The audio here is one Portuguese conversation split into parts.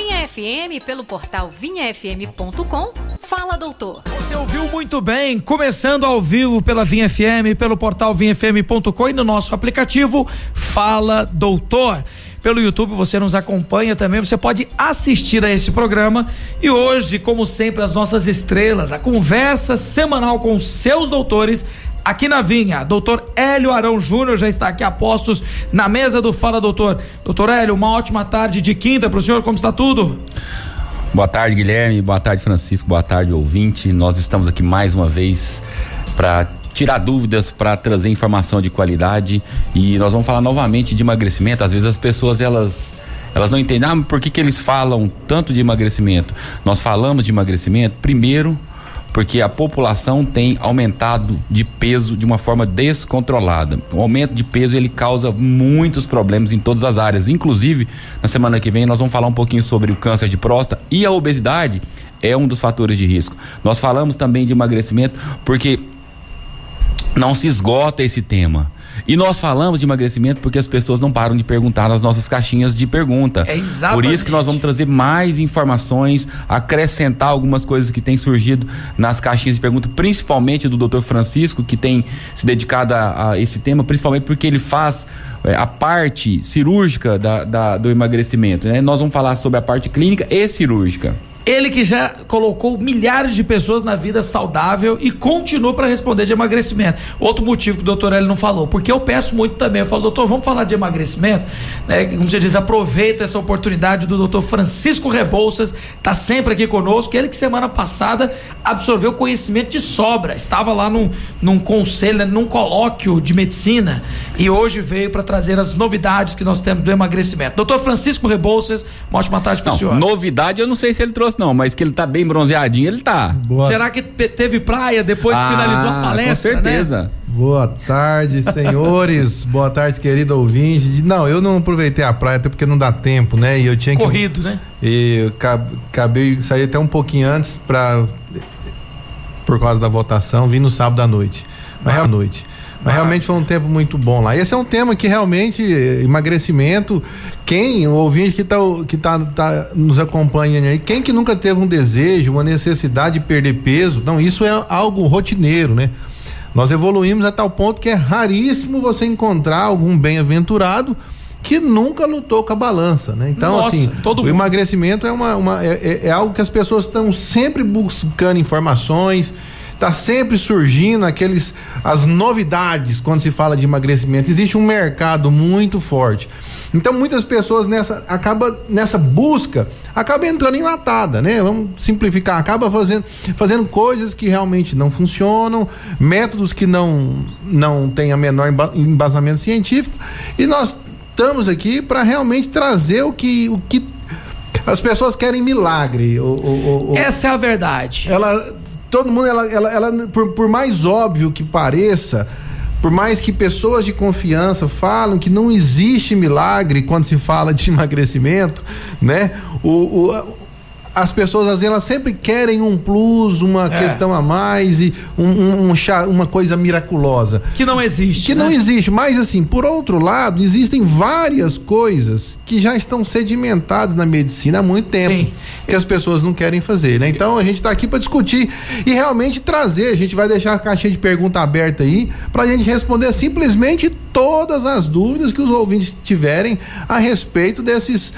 Vinha FM, pelo portal vinhafm.com. Fala, doutor. Você ouviu muito bem, começando ao vivo pela Vinha FM, pelo portal vinhafm.com e no nosso aplicativo Fala, doutor. Pelo YouTube você nos acompanha também, você pode assistir a esse programa. E hoje, como sempre, as nossas estrelas, a conversa semanal com seus doutores aqui na Vinha. Doutor Hélio Arão Júnior já está aqui a postos na mesa do Fala, doutor. Doutor Hélio, uma ótima tarde de quinta para o senhor, como está tudo? Boa tarde, Guilherme, boa tarde, Francisco, boa tarde, ouvinte. Nós estamos aqui mais uma vez para tirar dúvidas, para trazer informação de qualidade, e nós vamos falar novamente de emagrecimento. Às vezes as pessoas elas não entendem, por que eles falam tanto de emagrecimento? Nós falamos de emagrecimento primeiro porque a população tem aumentado de peso de uma forma descontrolada. O aumento de peso, ele causa muitos problemas em todas as áreas. Inclusive, na semana que vem nós vamos falar um pouquinho sobre o câncer de próstata, e a obesidade é um dos fatores de risco. Nós falamos também de emagrecimento porque não se esgota esse tema. E nós falamos de emagrecimento porque as pessoas não param de perguntar nas nossas caixinhas de pergunta. É exatamente. Por isso que nós vamos trazer mais informações, acrescentar algumas coisas que têm surgido nas caixinhas de pergunta, principalmente do Dr. Francisco, que tem se dedicado a esse tema, principalmente porque ele faz a parte cirúrgica do emagrecimento, né? Nós vamos falar sobre a parte clínica e cirúrgica. Ele que já colocou milhares de pessoas na vida saudável e continua para responder de emagrecimento. Outro motivo que o doutor Hélio não falou, porque eu peço muito também, eu falo, doutor, vamos falar de emagrecimento, né? Como você diz, aproveita essa oportunidade do doutor Francisco Rebouças, tá sempre aqui conosco, ele que semana passada absorveu conhecimento de sobra, estava lá num conselho, né? Num colóquio de medicina, e hoje veio para trazer as novidades que nós temos do emagrecimento. Doutor Francisco Rebouças, uma ótima tarde para o senhor. Novidade eu não sei se ele trouxe não, mas que ele tá bem bronzeadinho, ele tá. Será que teve praia depois que finalizou a palestra? Com certeza, né? Boa tarde, senhores. Boa tarde, querido ouvinte. Não, eu não aproveitei a praia até porque não dá tempo, né? E eu tinha corrido, né? E eu acabei sair até um pouquinho antes por causa da votação, vim no sábado à noite. Mas realmente foi um tempo muito bom lá. Esse é um tema que realmente, emagrecimento, o ouvinte que tá nos acompanhando aí, quem que nunca teve um desejo, uma necessidade de perder peso? Não, isso é algo rotineiro, né? Nós evoluímos a tal ponto que é raríssimo você encontrar algum bem-aventurado que nunca lutou com a balança, né? Então, nossa, assim, o emagrecimento é algo que as pessoas estão sempre buscando informações, tá sempre surgindo as novidades quando se fala de emagrecimento. Existe um mercado muito forte. Então muitas pessoas nessa busca acaba entrando enlatada, né? Vamos simplificar, acaba fazendo coisas que realmente não funcionam, métodos que não têm a menor embasamento científico, e nós estamos aqui para realmente trazer o que as pessoas querem milagre. Essa é a verdade. Todo mundo, por mais óbvio que pareça, por mais que pessoas de confiança falam que não existe milagre quando se fala de emagrecimento, né? As pessoas, às vezes, elas sempre querem um plus, uma questão a mais e uma coisa miraculosa. Que não existe. Que não existe. Mas, assim, por outro lado, existem várias coisas que já estão sedimentadas na medicina há muito tempo. Sim. Que as pessoas não querem fazer, né? Então, a gente está aqui para discutir e realmente trazer. A gente vai deixar a caixinha de pergunta aberta aí para a gente responder simplesmente todas as dúvidas que os ouvintes tiverem a respeito desses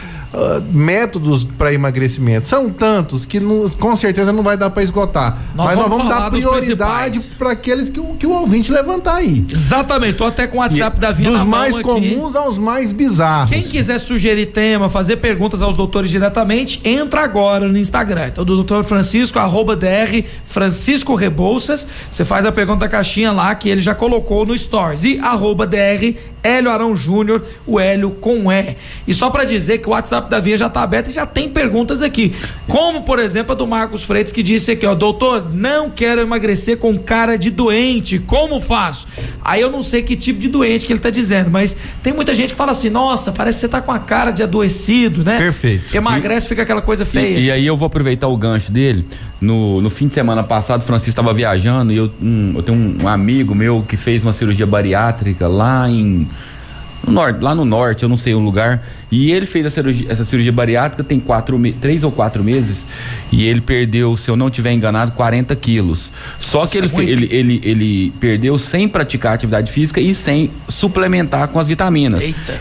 métodos para emagrecimento. São tantos que com certeza não vai dar para esgotar. Mas nós vamos dar prioridade para aqueles que o ouvinte levantar aí. Exatamente. Tô até com o WhatsApp da Vinha dos mais comuns aos mais bizarros. Quem quiser sugerir tema, fazer perguntas aos doutores diretamente, entra agora no Instagram. Então, do Dr. Francisco, @dr Francisco Rebouças, você faz a pergunta da caixinha lá que ele já colocou no Stories. E @dr Hélio Arão Júnior, o Hélio com E. E só para dizer que o WhatsApp da Vinha já tá aberto e já tem perguntas aqui. Como, por exemplo, a do Marcos Freitas, que disse aqui, ó: doutor, não quero emagrecer com cara de doente, como faço? Aí eu não sei que tipo de doente que ele tá dizendo, mas tem muita gente que fala assim: nossa, parece que você tá com a cara de adoecido, né? Perfeito. Emagrece, fica aquela coisa feia. E aí eu vou aproveitar o gancho dele. No fim de semana passado, o Francisco estava viajando e eu tenho um amigo meu que fez uma cirurgia bariátrica lá no norte, eu não sei o lugar, E ele fez essa cirurgia bariátrica tem 3 ou 4 meses e ele perdeu, se eu não estiver enganado, 40 quilos. Só que ele perdeu sem praticar atividade física e sem suplementar com as vitaminas. Eita.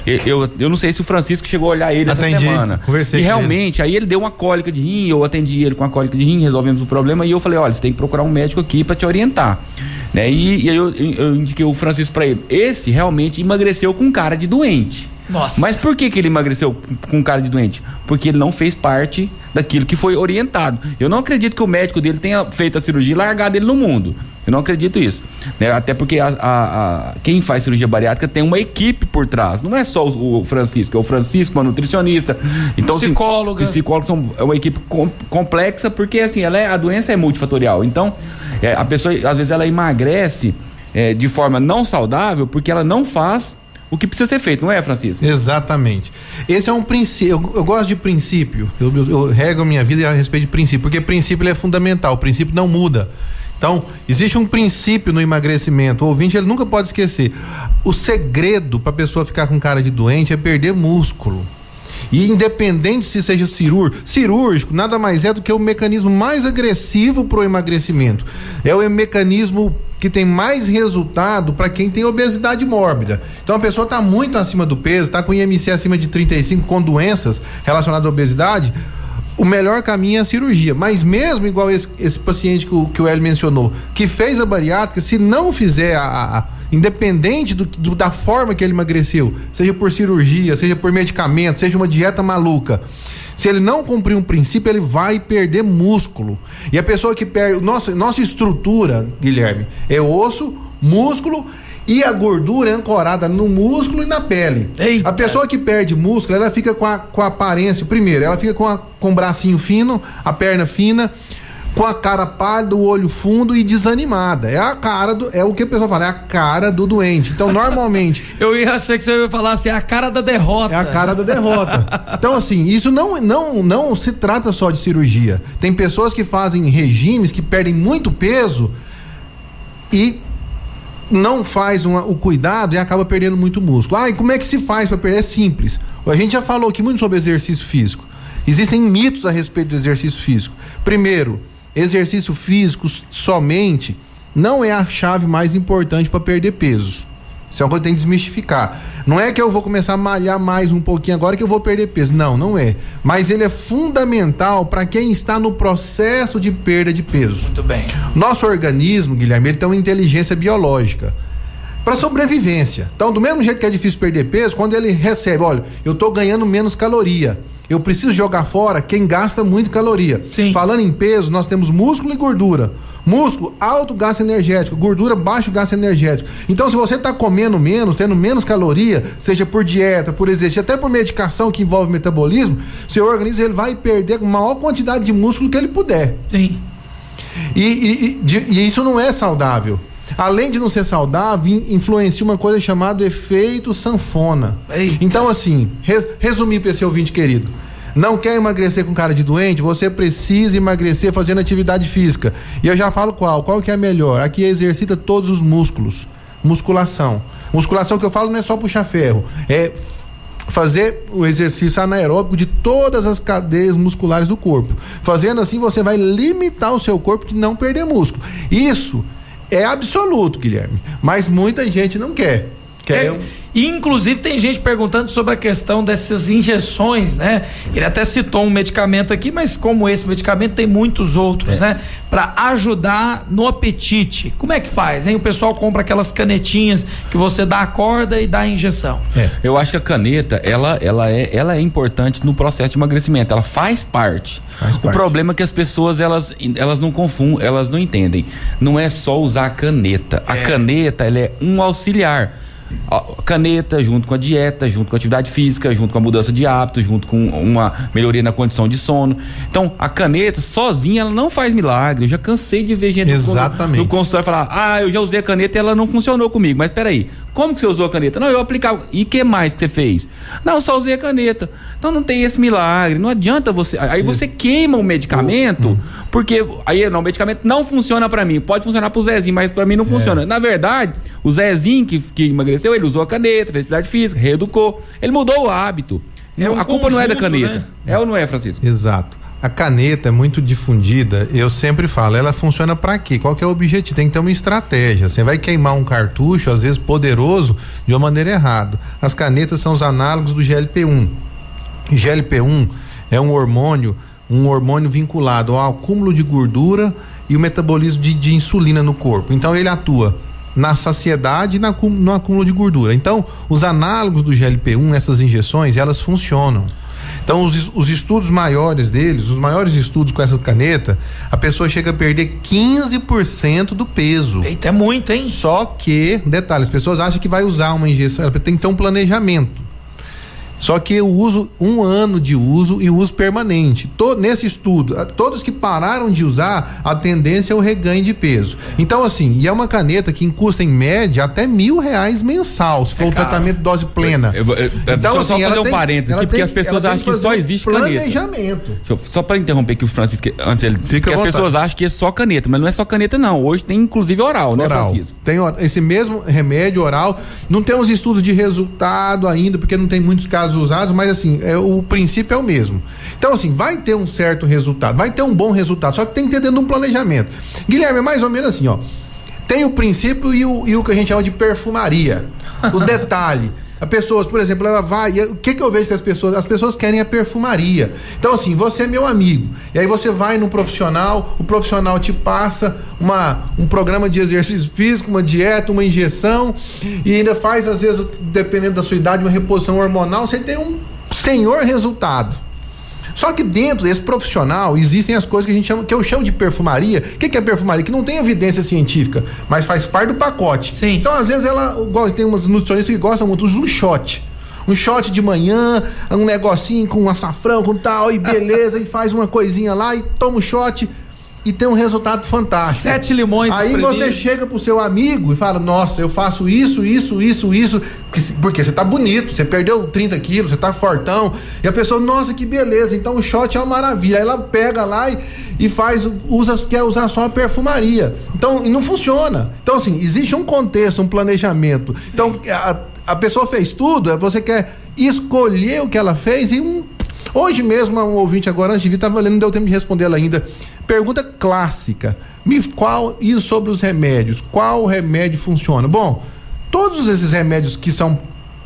Eu não sei se o Francisco chegou a olhar ele essa semana. Conversei e com realmente, aí ele deu uma cólica de rim, eu atendi ele com a cólica de rim, resolvemos o problema e eu falei, olha, você tem que procurar um médico aqui para te orientar. Né? E aí eu indiquei o Francisco para ele. Esse realmente emagreceu com cara de doente. Nossa. Mas por que ele emagreceu com cara de doente? Porque ele não fez parte daquilo que foi orientado. Eu não acredito que o médico dele tenha feito a cirurgia e largado ele no mundo. Eu não acredito isso. Né? Até porque quem faz cirurgia bariátrica tem uma equipe por trás. Não é só o Francisco, é o Francisco, uma nutricionista. Então, psicóloga. Psicólogos é uma equipe complexa porque assim, a doença é multifatorial. Então, a pessoa, às vezes, ela emagrece de forma não saudável porque ela não faz o que precisa ser feito, não é, Francisco? Exatamente. Esse é um princípio. Eu gosto de princípio. Eu rego a minha vida a respeito de princípio, porque princípio ele é fundamental. O princípio não muda. Então, existe um princípio no emagrecimento. O ouvinte, ele nunca pode esquecer. O segredo para a pessoa ficar com cara de doente é perder músculo. E independente se seja cirúrgico, nada mais é do que o mecanismo mais agressivo para o emagrecimento. É o mecanismo que tem mais resultado para quem tem obesidade mórbida. Então a pessoa está muito acima do peso, está com IMC acima de 35, com doenças relacionadas à obesidade, o melhor caminho é a cirurgia. Mas mesmo igual esse paciente que o Hélio mencionou, que fez a bariátrica, se não fizer independente da forma que ele emagreceu, seja por cirurgia, seja por medicamento, seja uma dieta maluca, se ele não cumprir um princípio, ele vai perder músculo. E a pessoa que perde... Nossa estrutura, Guilherme, é osso, músculo e a gordura é ancorada no músculo e na pele. Eita. A pessoa que perde músculo, ela fica com a aparência... Primeiro, ela fica com o bracinho fino, a perna fina, com a cara pálida, o olho fundo e desanimada. É o que a pessoa fala, é a cara do doente. Então, normalmente... Eu achei que você ia falar assim, é a cara da derrota. É a cara da derrota. Então, assim, isso não se trata só de cirurgia. Tem pessoas que fazem regimes, que perdem muito peso e não faz o cuidado e acaba perdendo muito músculo. E como é que se faz para perder? É simples. A gente já falou aqui muito sobre exercício físico. Existem mitos a respeito do exercício físico. Primeiro, exercício físico somente não é a chave mais importante para perder peso. Isso é uma coisa que tem que desmistificar. Não é que eu vou começar a malhar mais um pouquinho agora que eu vou perder peso. Não é. Mas ele é fundamental para quem está no processo de perda de peso. Muito bem. Nosso organismo, Guilherme, ele tem uma inteligência biológica para sobrevivência. Então, do mesmo jeito que é difícil perder peso, quando ele recebe, olha, eu estou ganhando menos caloria, eu preciso jogar fora quem gasta muito caloria. Sim. Falando em peso, nós temos músculo e gordura. Músculo, alto gasto energético. Gordura, baixo gasto energético. Então, se você está comendo menos, tendo menos caloria, seja por dieta, por exercício, até por medicação que envolve metabolismo, seu organismo ele vai perder a maior quantidade de músculo que ele puder. Sim. E isso não é saudável. Além de não ser saudável, influencia uma coisa chamada efeito sanfona. Eita. Então, assim, resumir para esse ouvinte querido: não quer emagrecer com cara de doente? Você precisa emagrecer fazendo atividade física. E eu já falo qual que é a melhor. Aqui exercita todos os músculos. Musculação que eu falo não é só puxar ferro, é fazer o exercício anaeróbico de todas as cadeias musculares do corpo. Fazendo assim, você vai limitar o seu corpo de não perder músculo. Isso é absoluto, Guilherme, mas muita gente não quer. Inclusive tem gente perguntando sobre a questão dessas injeções, né? Ele até citou um medicamento aqui, mas como esse medicamento tem muitos outros, né? Para ajudar no apetite. Como é que faz, hein? O pessoal compra aquelas canetinhas que você dá a corda e dá a injeção. Eu acho que a caneta, ela é importante no processo de emagrecimento, ela faz parte. O problema é que as pessoas, elas não confundem, elas não entendem. Não é só usar a caneta. A caneta, ela é um auxiliar. A caneta, junto com a dieta, junto com a atividade física, junto com a mudança de hábitos, junto com uma melhoria na condição de sono. Então, a caneta sozinha, ela não faz milagre. Eu já cansei de ver gente no consultório falar: eu já usei a caneta e ela não funcionou comigo. Mas peraí, como que você usou a caneta? Não, eu aplicava. E o que mais que você fez? Não, só usei a caneta. Então não tem esse milagre, não adianta você. Aí você queima o medicamento, porque aí o medicamento não funciona pra mim. Pode funcionar pro Zezinho, mas pra mim não funciona. Na verdade, o Zezinho que emagreceu, ele usou a caneta, fez atividade física, reeducou, ele mudou o hábito. A culpa não é da caneta, né? É ou não é, Francisco? Exato. A caneta é muito difundida, eu sempre falo, ela funciona para quê? Qual que é o objetivo? Tem que ter uma estratégia. Você vai queimar um cartucho, às vezes poderoso, de uma maneira errada. As canetas são os análogos do GLP-1. GLP-1 é um hormônio vinculado ao acúmulo de gordura e o metabolismo de insulina no corpo. Então ele atua na saciedade e no acúmulo de gordura. Então, os análogos do GLP-1, essas injeções, elas funcionam. Então, os estudos maiores deles, os maiores estudos com essa caneta, a pessoa chega a perder 15% do peso. Eita, é muito, hein? Só que, detalhe, as pessoas acham que vai usar uma injeção, ela tem que ter um planejamento. Só que eu uso 1 ano de uso e uso permanente. Nesse estudo, todos que pararam de usar, a tendência é o reganho de peso. Então, assim, e é uma caneta que custa em média até R$1.000 mensal, se for o tratamento dose plena. Então, assim, só fazer um parênteses aqui, porque as pessoas acham que só existe planejamento. Caneta. Só para interromper aqui o Francisco, antes ele. Porque as pessoas acham que é só caneta, mas não é só caneta, não. Hoje tem inclusive oral, né, Francisco? Tem esse mesmo remédio oral. Não tem os estudos de resultado ainda, porque não tem muitos casos usados, mas assim, o princípio é o mesmo. Então, assim, vai ter um certo resultado, vai ter um bom resultado, só que tem que ter dentro de um planejamento. Guilherme, é mais ou menos assim, ó. Tem o princípio e o que a gente chama de perfumaria. O detalhe. A pessoa, por exemplo, ela vai. O que eu vejo que as pessoas querem a perfumaria. Então, assim, você é meu amigo. E aí você vai num profissional, o profissional te passa um programa de exercício físico, uma dieta, uma injeção, e ainda faz, às vezes, dependendo da sua idade, uma reposição hormonal, você tem um senhor resultado. Só que dentro desse profissional existem as coisas que eu chamo de perfumaria. O que é perfumaria? Que não tem evidência científica, mas faz parte do pacote. Sim. Então, às vezes, tem umas nutricionistas que gostam muito, usam um shot. Um shot de manhã, um negocinho com açafrão, com tal, e beleza, e faz uma coisinha lá e toma um shot e tem um resultado fantástico. 7 limões. Aí você chega pro seu amigo e fala, nossa, eu faço isso, porque você tá bonito, você perdeu 30 quilos, você tá fortão, e a pessoa, nossa, que beleza, então o shot é uma maravilha. Aí ela pega lá e quer usar só a perfumaria. Então, e não funciona. Então, assim, existe um contexto, um planejamento. Sim. Então, a pessoa fez tudo, você quer escolher o que ela fez e hoje mesmo, um ouvinte agora, antes de vir, estava lendo, não deu tempo de responder ela ainda. Pergunta clássica. E sobre os remédios? Qual remédio funciona? Bom, todos esses remédios que são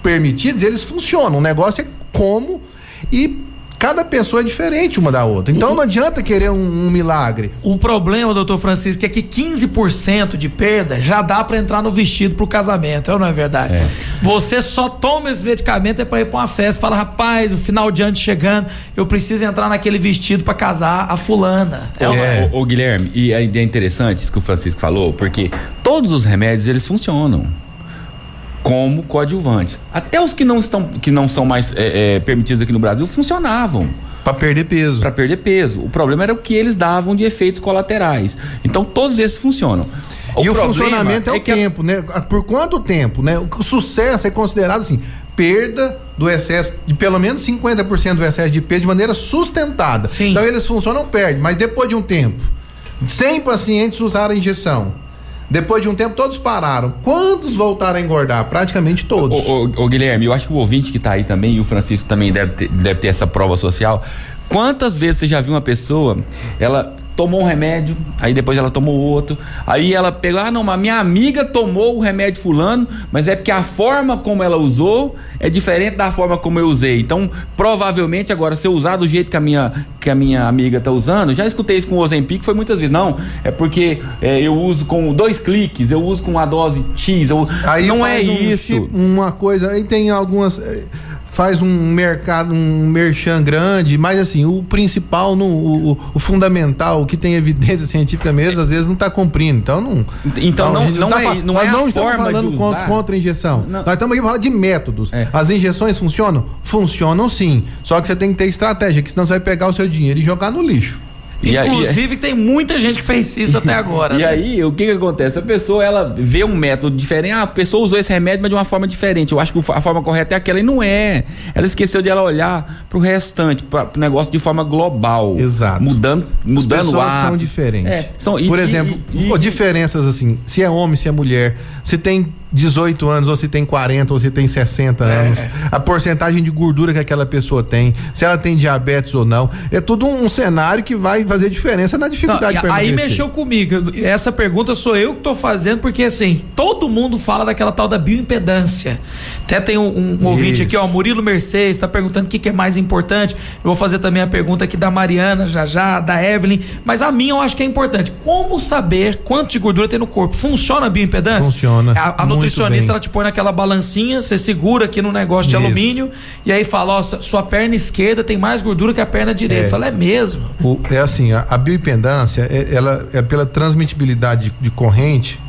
permitidos, eles funcionam. O negócio é como, e cada pessoa é diferente uma da outra. Então não adianta querer um milagre. O problema, doutor Francisco, é que 15% de perda já dá pra entrar no vestido pro casamento, não é verdade? É. Você só toma esse medicamento pra ir pra uma festa, fala, rapaz, o final de ano chegando, eu preciso entrar naquele vestido pra casar a fulana. Ô, Guilherme, e é interessante isso que o Francisco falou, porque todos os remédios, eles funcionam como coadjuvantes. Até os que não são mais permitidos aqui no Brasil funcionavam. Para perder peso. O problema era o que eles davam de efeitos colaterais. Então todos esses funcionam. O funcionamento é o tempo, né? Por quanto tempo, né? O sucesso é considerado assim, perda do excesso, de pelo menos 50% do excesso de peso de maneira sustentada. Sim. Então eles funcionam, perde, mas depois de um tempo, 100 pacientes usaram a injeção. Depois de um tempo, todos pararam. Quantos voltaram a engordar? Praticamente todos. Ô Guilherme, eu acho que o ouvinte que tá aí também, e o Francisco também deve ter essa prova social. Quantas vezes você já viu uma pessoa, ela tomou um remédio, aí depois ela tomou outro, aí ela pegou, não, mas minha amiga tomou o remédio fulano, mas é porque a forma como ela usou é diferente da forma como eu usei. Então, provavelmente agora, se eu usar do jeito que a minha amiga tá usando, já escutei isso com o Ozempic, foi muitas vezes, não, é porque eu uso com 2 cliques, eu uso com a dose X, aí não é isso. Uma coisa, aí tem algumas... Faz um mercado, um merchan grande, mas assim, o principal, o fundamental, o que tem evidência científica mesmo, às vezes não está cumprindo. Então não estamos falando contra a injeção. Não. Nós estamos aqui falando de métodos. As injeções funcionam? Funcionam sim. Só que você tem que ter estratégia, que senão você vai pegar o seu dinheiro e jogar no lixo. Inclusive tem muita gente que fez isso até agora. E aí, o que acontece? A pessoa, ela vê um método diferente. A pessoa usou esse remédio, mas de uma forma diferente. Eu acho que a forma correta é aquela, e não é. Ela esqueceu de ela olhar pro restante, pro negócio de forma global. Exato. Mudando As pessoas são diferentes. Por exemplo, diferenças assim, se é homem, se é mulher, se tem 18 anos, ou se tem 40, ou se tem 60 anos, a porcentagem de gordura que aquela pessoa tem, se ela tem diabetes ou não, é tudo um cenário que vai fazer diferença na dificuldade para aí emagrecer. mexeu comigo, essa pergunta sou eu que tô fazendo, porque assim, todo mundo fala daquela tal da bioimpedância. Até tem um ouvinte aqui, ó, Murilo Mercedes, tá perguntando o que é mais importante. Eu vou fazer também a pergunta aqui da Mariana, já, da Evelyn, mas a minha eu acho que é importante. Como saber quanto de gordura tem no corpo? Funciona a bioimpedância? Funciona. A nutricionista, ela te põe naquela balancinha, você segura aqui no negócio de alumínio, e aí fala, ó, sua perna esquerda tem mais gordura que a perna direita. Fala, é mesmo? É assim, a bioimpedância, ela é pela transmitibilidade de corrente,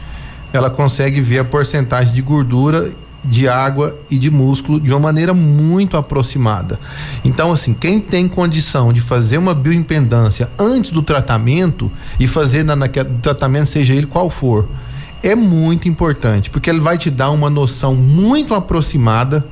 ela consegue ver a porcentagem de gordura, de água e de músculo de uma maneira muito aproximada. Então, assim, quem tem condição de fazer uma bioimpedância antes do tratamento e fazer naquele tratamento, seja ele qual for, é muito importante, porque ele vai te dar uma noção muito aproximada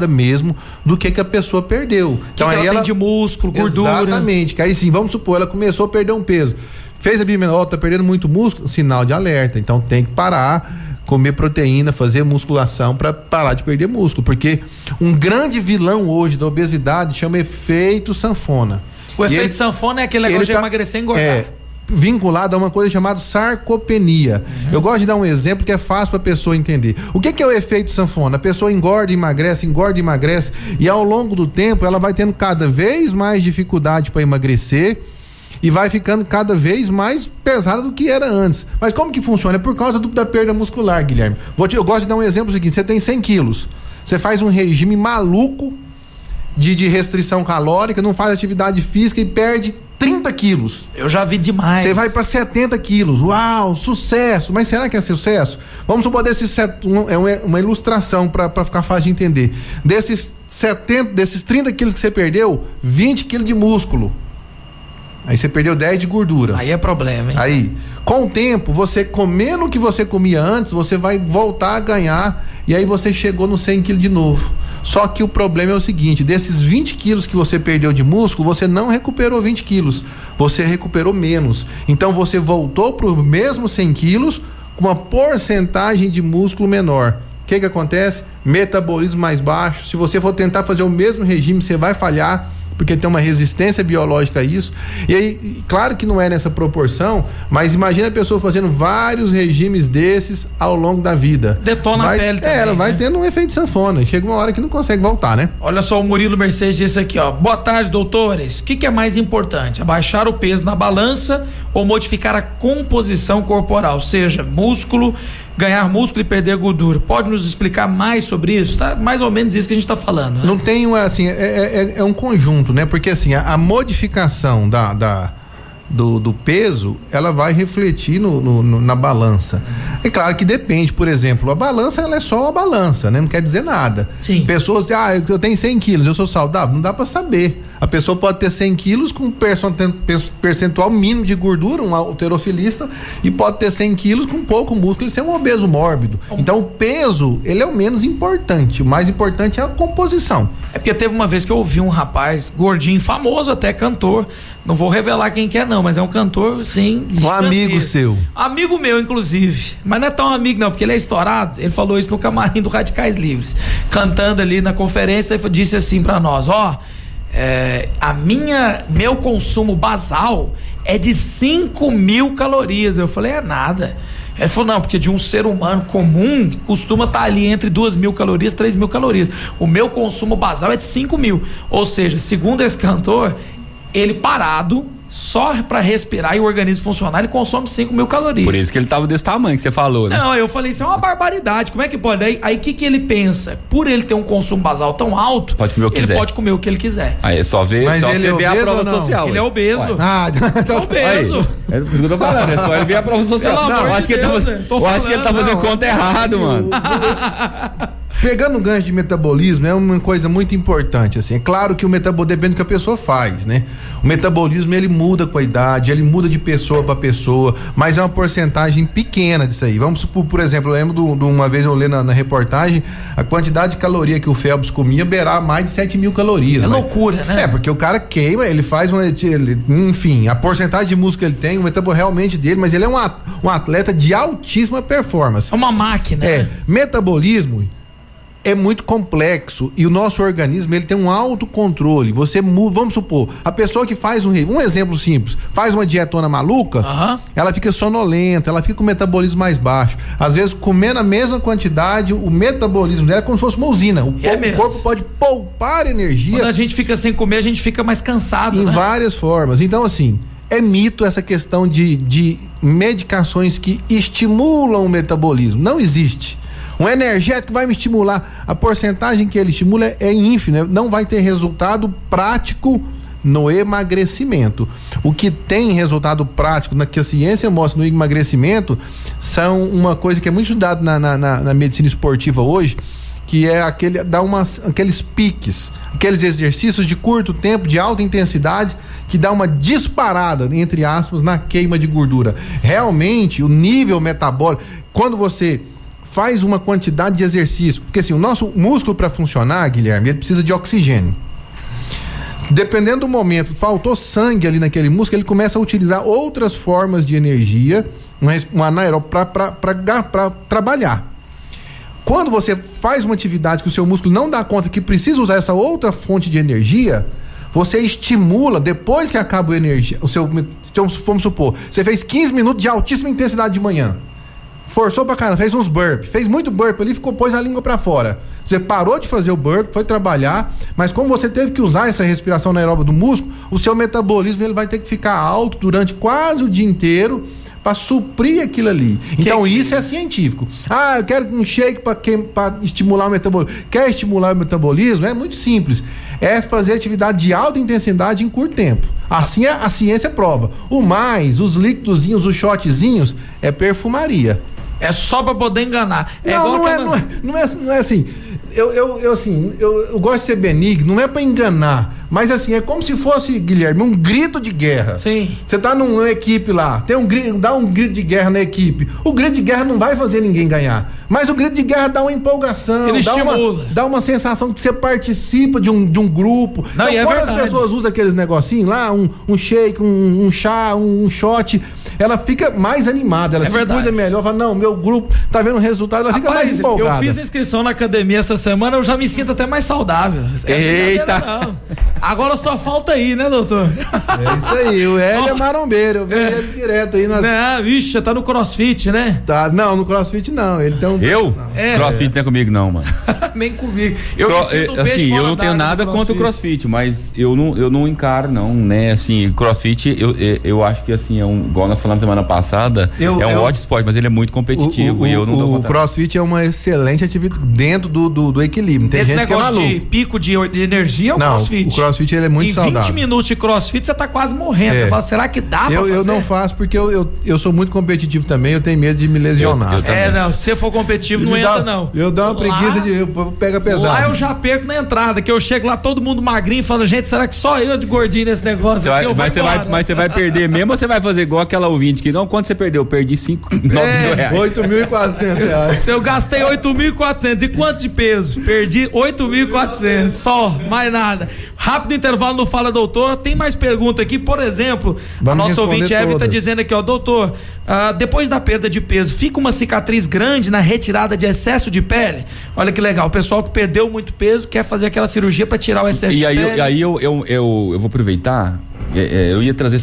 mesmo do que a pessoa perdeu. Então aí ela tem de músculo, gordura. Exatamente, que aí sim, vamos supor, ela começou a perder um peso, fez a bioimpedância, tá perdendo muito músculo, sinal de alerta, então tem que parar, comer proteína, fazer musculação para parar de perder músculo, porque um grande vilão hoje da obesidade chama efeito sanfona. O efeito sanfona é aquele negócio de emagrecer e engordar. Vinculado a uma coisa chamada sarcopenia. Eu gosto de dar um exemplo que é fácil para a pessoa entender. O que é o efeito sanfona? A pessoa engorda e emagrece, e ao longo do tempo ela vai tendo cada vez mais dificuldade para emagrecer e vai ficando cada vez mais pesada do que era antes. Mas como que funciona? É por causa da perda muscular, Guilherme. Eu gosto de dar um exemplo seguinte: você tem 100 quilos, você faz um regime maluco de restrição calórica, não faz atividade física e perde 30 quilos. Eu já vi demais. Você vai para 70 quilos. Uau, sucesso. Mas será que é sucesso? Vamos supor uma ilustração para ficar fácil de entender. Desses 30 quilos que você perdeu, 20 quilos de músculo. Aí você perdeu 10 de gordura. Aí é problema, hein? Aí, com o tempo, você comendo o que você comia antes, você vai voltar a ganhar, e aí você chegou no 100 quilos de novo. Só que o problema é o seguinte: desses 20 quilos que você perdeu de músculo, você não recuperou 20 quilos, você recuperou menos. Então você voltou para o mesmo 100 quilos com uma porcentagem de músculo menor. O que acontece? Metabolismo mais baixo. Se você for tentar fazer o mesmo regime, você vai falhar, porque tem uma resistência biológica a isso. E aí, claro que não é nessa proporção, mas imagina a pessoa fazendo vários regimes desses ao longo da vida. Detona a pele também. Ela vai tendo um efeito sanfona. Chega uma hora que não consegue voltar, né? Olha só, o Murilo Mercedes disse aqui, ó: boa tarde, doutores. O que é mais importante? Abaixar o peso na balança ou modificar a composição corporal? Seja, músculo, ganhar músculo e perder gordura. Pode nos explicar mais sobre isso? Tá mais ou menos isso que a gente tá falando, né? Não tem, assim, é um conjunto, né? Porque assim, a modificação do peso, ela vai refletir na balança. É claro que depende, por exemplo, a balança, ela é só uma balança, né? Não quer dizer nada. Sim. Pessoas, eu tenho 100 quilos, eu sou saudável, não dá pra saber. A pessoa pode ter 100 quilos com percentual mínimo de gordura, um halterofilista, e pode ter 100 quilos com pouco músculo e ser um obeso mórbido. Então o peso, ele é o menos importante, o mais importante é a composição. É porque teve uma vez que eu ouvi um rapaz gordinho, famoso até, cantor, não vou revelar quem que é não, mas é um cantor, sim, um amigo seu. Amigo meu, inclusive, mas não é tão amigo não, porque ele é estourado. Ele falou isso no camarim do Radicais Livres, cantando ali na conferência, e disse assim pra nós: meu consumo basal é de 5.000 calorias. Eu falei, é nada. Ele falou, não, porque de um ser humano comum costuma estar ali entre 2.000 calorias, 3.000 calorias. O meu consumo basal é de 5.000. Ou seja, segundo esse cantor, ele parado, só para respirar e o organismo funcionar, ele consome 5.000 calorias. Por isso que ele tava desse tamanho que você falou, né? Não, eu falei, isso é uma barbaridade, como é que pode? Aí que ele pensa? Por ele ter um consumo basal tão alto, pode comer o que ele quiser. Pode comer o que ele quiser. Aí é só ver, ver a prova social. Ele é obeso. É obeso. É isso que eu tô falando, é só ele ver a prova social. Não, acho que ele tá fazendo conta errado, mano. Pegando o gancho de metabolismo, é uma coisa muito importante, assim. É claro que o metabolismo depende do que a pessoa faz, né? O metabolismo, ele muda com a idade, ele muda de pessoa para pessoa, mas é uma porcentagem pequena disso aí. Vamos supor, por exemplo, eu lembro de uma vez eu li na reportagem, a quantidade de caloria que o Phelps comia beirava mais de 7.000 calorias. É loucura, né? É, porque o cara queima, ele faz enfim, a porcentagem de músculo que ele tem, o metabolismo realmente dele, mas ele é um atleta de altíssima performance. É uma máquina. Metabolismo é muito complexo e o nosso organismo, ele tem um autocontrole. Você muda, vamos supor, a pessoa que faz um exemplo simples, faz uma dietona maluca, ela fica sonolenta, ela fica com o metabolismo mais baixo. Às vezes, comendo a mesma quantidade, o metabolismo dela é como se fosse uma usina. O corpo pode poupar energia. Quando a gente fica sem comer, a gente fica mais cansado, em várias formas. Então, assim, é mito essa questão de medicações que estimulam o metabolismo. Não existe. Um energético vai me estimular. A porcentagem que ele estimula é ínfima, não vai ter resultado prático no emagrecimento. O que tem resultado prático, que a ciência mostra no emagrecimento, são uma coisa que é muito estudada na medicina esportiva hoje, que é aqueles piques, aqueles exercícios de curto tempo, de alta intensidade, que dá uma disparada, entre aspas, na queima de gordura. Realmente, o nível metabólico, quando você faz uma quantidade de exercício, porque assim, o nosso músculo para funcionar, Guilherme, ele precisa de oxigênio. Dependendo do momento, faltou sangue ali naquele músculo, ele começa a utilizar outras formas de energia, um anaeróbio para trabalhar. Quando você faz uma atividade que o seu músculo não dá conta que precisa usar essa outra fonte de energia, você estimula, depois que acaba a energia, então, vamos supor, você fez 15 minutos de altíssima intensidade de manhã, forçou pra caramba, fez uns burpees, fez muito burpee ali, pôs a língua pra fora. Você parou de fazer o burpee, foi trabalhar, mas como você teve que usar essa respiração anaeróbica do músculo, o seu metabolismo ele vai ter que ficar alto durante quase o dia inteiro para suprir aquilo ali. Então isso é científico. Eu quero um shake para estimular o metabolismo. Quer estimular o metabolismo? É muito simples. É fazer atividade de alta intensidade em curto tempo. Assim a ciência prova. Os líquidozinhos, os shotzinhos, é perfumaria. É só pra poder enganar. Não é assim. Eu gosto de ser benigno, não é pra enganar, mas assim, é como se fosse, Guilherme, um grito de guerra. Sim. Você tá numa equipe lá, dá um grito de guerra na equipe. O grito de guerra não vai fazer ninguém ganhar, mas o grito de guerra dá uma empolgação, dá uma sensação que você participa de um grupo. Não, então, quando as pessoas usam aqueles negocinhos lá, um shake, um chá, um shot, ela fica mais animada, ela se cuida melhor, fala, não, meu grupo tá vendo o resultado, ela fica mais empolgada. Eu fiz a inscrição na academia essa semana, eu já me sinto até mais saudável. Eita! Não. Agora só falta aí, né, doutor? É isso aí, o Hélio é marombeiro, eu vejo ele direto aí Vixe, tá no CrossFit, né? Tá, não, no CrossFit não, ele tem um... CrossFit não é comigo não, mano. Nem comigo. Eu não tenho nada contra o CrossFit, mas eu não encaro não, né, assim, CrossFit, eu acho que assim, igual nós falamos semana passada, um ótimo esporte, mas ele é muito competitivo e eu não dou conta. O CrossFit é uma excelente atividade dentro do equilíbrio. Tem gente que é maluco. De pico de energia é o CrossFit. O CrossFit ele é muito saudável. Em 20 minutos de CrossFit você tá quase morrendo. Você fala, será que dá pra fazer? Eu não faço porque eu sou muito competitivo também, eu tenho medo de me lesionar. Se você for competitivo, não entra não. Eu dou uma preguiça pega pesado. Lá eu já perco na entrada, que eu chego lá todo mundo magrinho e falo, gente, será que só eu de gordinho nesse negócio? Mas você vai perder mesmo ou você vai fazer igual aquela ouvinte que não, quanto você perdeu? Eu perdi 9 mil reais. 8.400 reais. Eu gastei 8.400. E quanto de peso? Perdi 8.400. Só, mais nada. Rápido intervalo no Fala Doutor. Tem mais pergunta aqui, por exemplo, a nossa ouvinte Eve tá dizendo aqui, doutor, depois da perda de peso, fica uma cicatriz grande na retirada de excesso de pele? Olha que legal, o pessoal que perdeu muito peso quer fazer aquela cirurgia para tirar o excesso de pele. E aí eu vou aproveitar. Eu ia trazer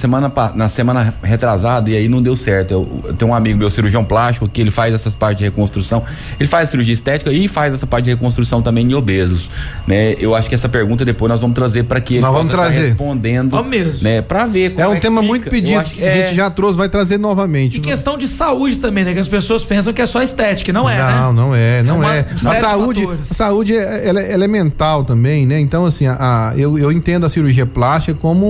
na semana retrasada e aí não deu certo. Eu tenho um amigo meu, cirurgião plástico, que ele faz essas partes de reconstrução. Ele faz a cirurgia estética e faz essa parte de reconstrução também em obesos, né? Eu acho que essa pergunta depois nós vamos trazer para que ele possa estar respondendo, né? Para ver como é um tema muito pedido, que a gente já trouxe, vai trazer novamente. E questão de saúde também, né? Que as pessoas pensam que é só estética, não é, né? Não é. A saúde ela é mental também, né? Então assim, eu entendo a cirurgia plástica como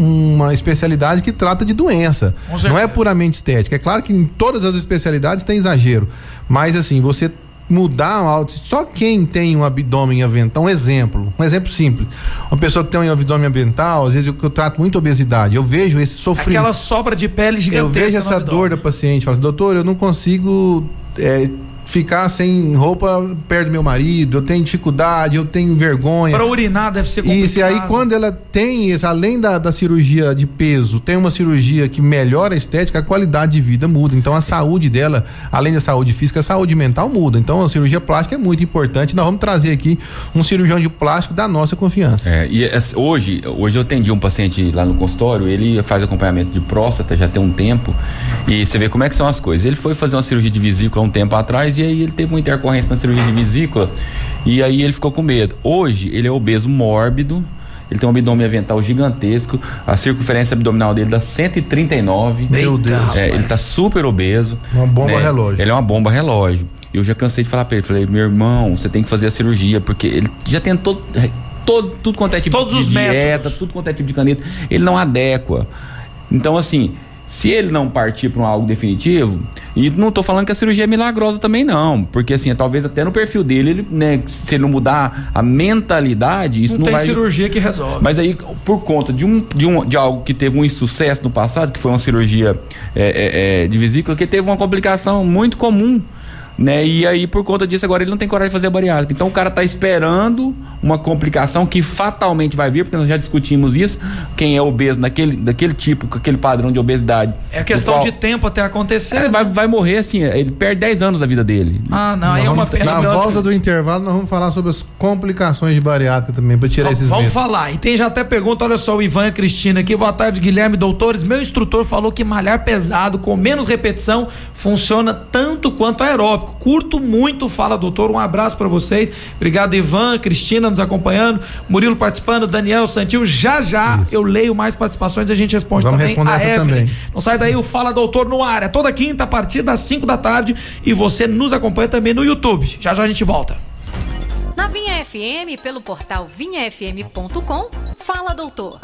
uma especialidade que trata de doença. Não é puramente estética. É claro que em todas as especialidades tem exagero, mas assim, você mudar só quem tem um abdômen avental, um exemplo simples, uma pessoa que tem um abdômen avental, às vezes eu trato muito obesidade, eu vejo esse sofrimento, aquela sobra de pele gigantesca, eu vejo essa dor da paciente, falo assim, doutor, eu não consigo ficar sem roupa perto do meu marido, eu tenho dificuldade, eu tenho vergonha. Para urinar deve ser complicado. Isso, e aí quando ela tem isso, além da cirurgia de peso, tem uma cirurgia que melhora a estética, a qualidade de vida muda. Então a saúde dela, além da saúde física, a saúde mental muda. Então a cirurgia plástica é muito importante. Nós vamos trazer aqui um cirurgião de plástico da nossa confiança. Hoje eu atendi um paciente lá no consultório, ele faz acompanhamento de próstata já tem um tempo, e você vê como é que são as coisas. Ele foi fazer uma cirurgia de vesícula um tempo atrás, e aí ele teve uma intercorrência na cirurgia de vesícula, e aí ele ficou com medo. Hoje ele é obeso mórbido, ele tem um abdômen avental gigantesco, a circunferência abdominal dele dá 139. Meu Deus. Ele tá super obeso. Uma bomba relógio. Ele é uma bomba relógio. Eu já cansei de falar pra ele, falei, meu irmão, você tem que fazer a cirurgia, porque ele já tentou tudo quanto é tipo todos de os dieta, métodos. tudo quanto é tipo de caneta, ele não adequa. Então, assim, se ele não partir para algo definitivo, e não tô falando que a cirurgia é milagrosa também não, porque assim, talvez até no perfil dele, ele, né, se ele não mudar a mentalidade, isso não tem vai... cirurgia que resolve. Mas aí, por conta de algo que teve um insucesso no passado, que foi uma cirurgia de vesícula, que teve uma complicação muito comum, né? E aí, por conta disso, agora ele não tem coragem de fazer a bariátrica. Então o cara tá esperando uma complicação que fatalmente vai vir, porque nós já discutimos isso. Quem é obeso daquele tipo, com aquele padrão de obesidade, é questão de tempo até acontecer. Vai morrer assim, ele perde 10 anos da vida dele. Aí é uma pena. Na volta do intervalo nós vamos falar sobre as complicações de bariátrica também, para tirar esses medos. Vamos falar. E tem já até pergunta, olha só, o Ivan e a Cristina aqui. Boa tarde, Guilherme, doutores. Meu instrutor falou que malhar pesado com menos repetição funciona tanto quanto aeróbico. Curto muito, fala doutor, um abraço para vocês, obrigado Ivan, Cristina nos acompanhando, Murilo participando, Daniel, Santil, já isso. Eu leio mais participações e a gente responde. Vamos também a Evelyn. Também. Não sai daí o Fala Doutor no ar, é toda quinta a partir das 5 da tarde e você nos acompanha também no YouTube, já a gente volta. Na Vinha FM, pelo portal vinhafm.com, Fala Doutor.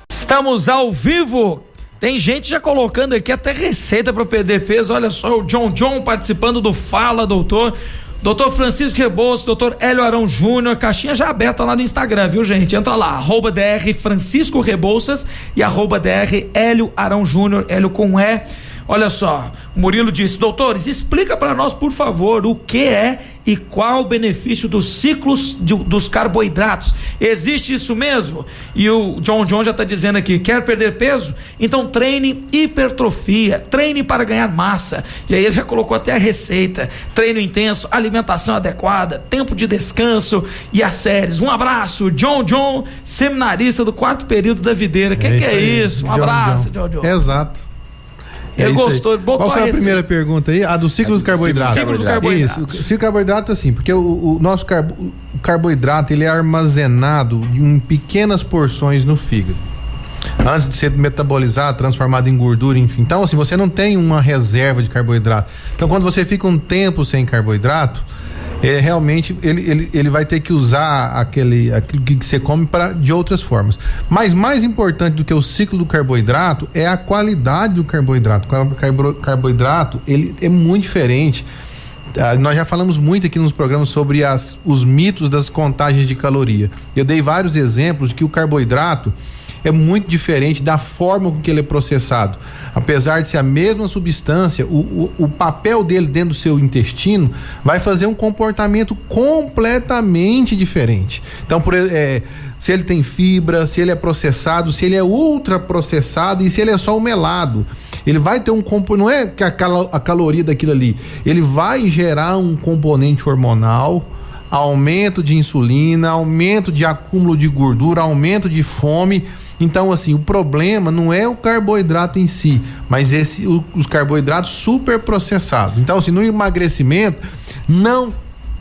Estamos ao vivo. Tem gente já colocando aqui até receita para perder peso. Olha só, o John participando do Fala Doutor. Doutor Francisco Rebouças, doutor Hélio Arão Júnior, caixinha já aberta lá no Instagram, viu, gente? Entra lá, @dr Francisco Rebouças e @dr Hélio Arão Júnior, Hélio com E. Olha só, o Murilo disse, doutores, explica para nós, por favor, o que é e qual o benefício dos ciclos dos carboidratos. Existe isso mesmo? E o John já está dizendo aqui, quer perder peso? Então treine hipertrofia, treine para ganhar massa. E aí ele já colocou até a receita, treino intenso, alimentação adequada, tempo de descanso e as séries. Um abraço, John, seminarista do 4º período da Videira. Que é isso? Um abraço, John. Exato. Ele gostou. Qual foi a primeira pergunta aí? A do ciclo do carboidrato. Ciclo do carboidrato. Isso, o ciclo do carboidrato assim, porque o nosso carboidrato ele é armazenado em pequenas porções no fígado. Antes de ser metabolizado, transformado em gordura, enfim. Então, assim, você não tem uma reserva de carboidrato. Então, quando você fica um tempo sem carboidrato, realmente ele vai ter que usar aquilo que você come de outras formas. Mas mais importante do que o ciclo do carboidrato é a qualidade do carboidrato. O carboidrato ele é muito diferente. Nós já falamos muito aqui nos programas sobre os mitos das contagens de caloria. Eu dei vários exemplos de que o carboidrato é muito diferente da forma com que ele é processado. Apesar de ser a mesma substância, o papel dele dentro do seu intestino vai fazer um comportamento completamente diferente. Então, se ele tem fibra, se ele é processado, se ele é ultraprocessado e se ele é só o melado, ele vai ter não é que a caloria daquilo ali, ele vai gerar um componente hormonal, aumento de insulina, aumento de acúmulo de gordura, aumento de fome. Então, assim, o problema não é o carboidrato em si, mas os carboidratos superprocessados. Então, assim, no emagrecimento,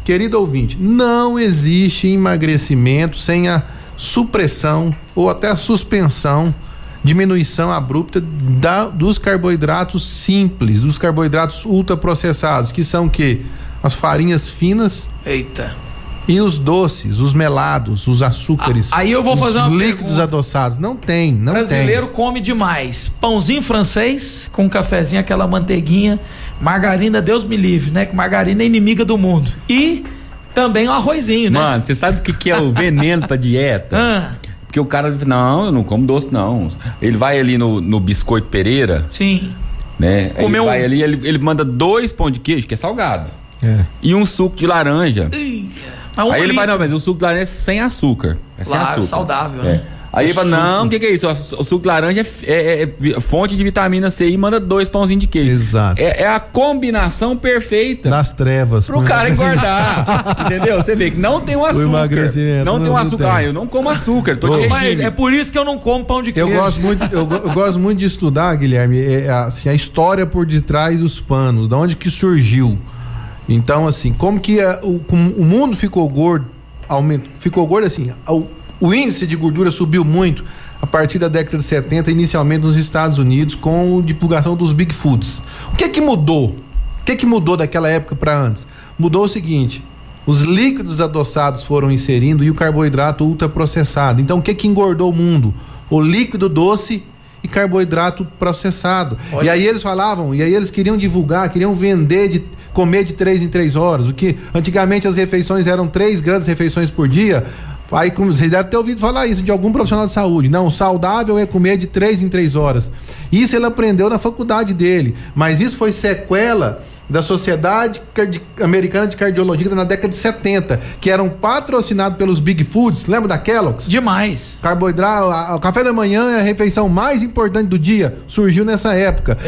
querido ouvinte, não existe emagrecimento sem a supressão ou até a suspensão, diminuição abrupta dos carboidratos simples, dos carboidratos ultraprocessados, que são o quê? As farinhas finas. Eita. E os doces, os melados, os açúcares, aí eu vou fazer uma líquidos pergunta. adoçados, não tem. Brasileiro come demais. Pãozinho francês com um cafezinho, aquela manteiguinha, margarina, Deus me livre, né? Que margarina é inimiga do mundo. E também o arrozinho, né? Mano, você sabe o que é o veneno pra dieta? Porque o cara, não, eu não como doce, não. Ele vai ali no Biscoito Pereira. Sim. Né? Comeu Ele vai ali, ele manda 2 pão de queijo, que é salgado. E um suco de laranja. Aí ele vai, não, mas o suco de laranja é sem açúcar. É sem Claro, açúcar. saudável, né? Aí ele fala, não, o que é isso? O suco de laranja é fonte de vitamina C e manda 2 pãozinhos de queijo. Exato. É a combinação perfeita Das trevas. pro cara engordar. Entendeu? Você vê que não tem um açúcar. emagrecimento, Não tem um não açúcar. tem. Ah, eu não como açúcar, tô de Mas regime. é por isso que eu não como pão de queijo. Eu gosto muito de estudar, Guilherme, assim, a história por detrás dos panos, da onde que surgiu. Então, assim, como que o mundo ficou gordo, ficou gordo assim, o índice de gordura subiu muito a partir da década de 70, inicialmente nos Estados Unidos, com a divulgação dos Big Foods. O que é que mudou? O que é que mudou daquela época para antes? Mudou o seguinte: os líquidos adoçados foram inserindo e o carboidrato ultraprocessado. Então, o que é que engordou o mundo? O líquido doce e carboidrato processado. Olha. E aí eles falavam, e aí eles queriam divulgar, queriam vender, comer de 3 em 3 horas. O que antigamente as refeições eram 3 grandes refeições por dia. Aí, como vocês devem ter ouvido falar isso de algum profissional de saúde. Não, o saudável é comer de 3 em 3 horas. Isso ele aprendeu na faculdade dele. Mas isso foi sequela da Sociedade Americana de Cardiologia na década de 70, que eram patrocinados pelos Big Foods. Lembra da Kellogg's? Demais. Carboidrato, o café da manhã é a refeição mais importante do dia. Surgiu nessa época.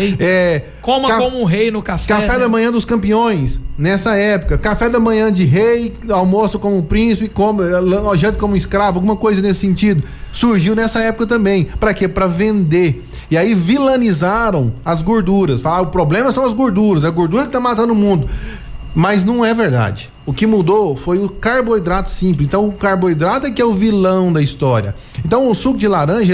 Coma como um rei no café. Café da manhã dos campeões, nessa época. Café da manhã de rei, almoço como um príncipe, janta como um escravo, alguma coisa nesse sentido. Surgiu nessa época também. Pra quê? Pra vender. E aí vilanizaram as gorduras. Falaram, o problema são as gorduras. A gordura que tá matando o mundo. Mas não é verdade. O que mudou foi o carboidrato simples. Então o carboidrato é que é o vilão da história. Então o suco de laranja,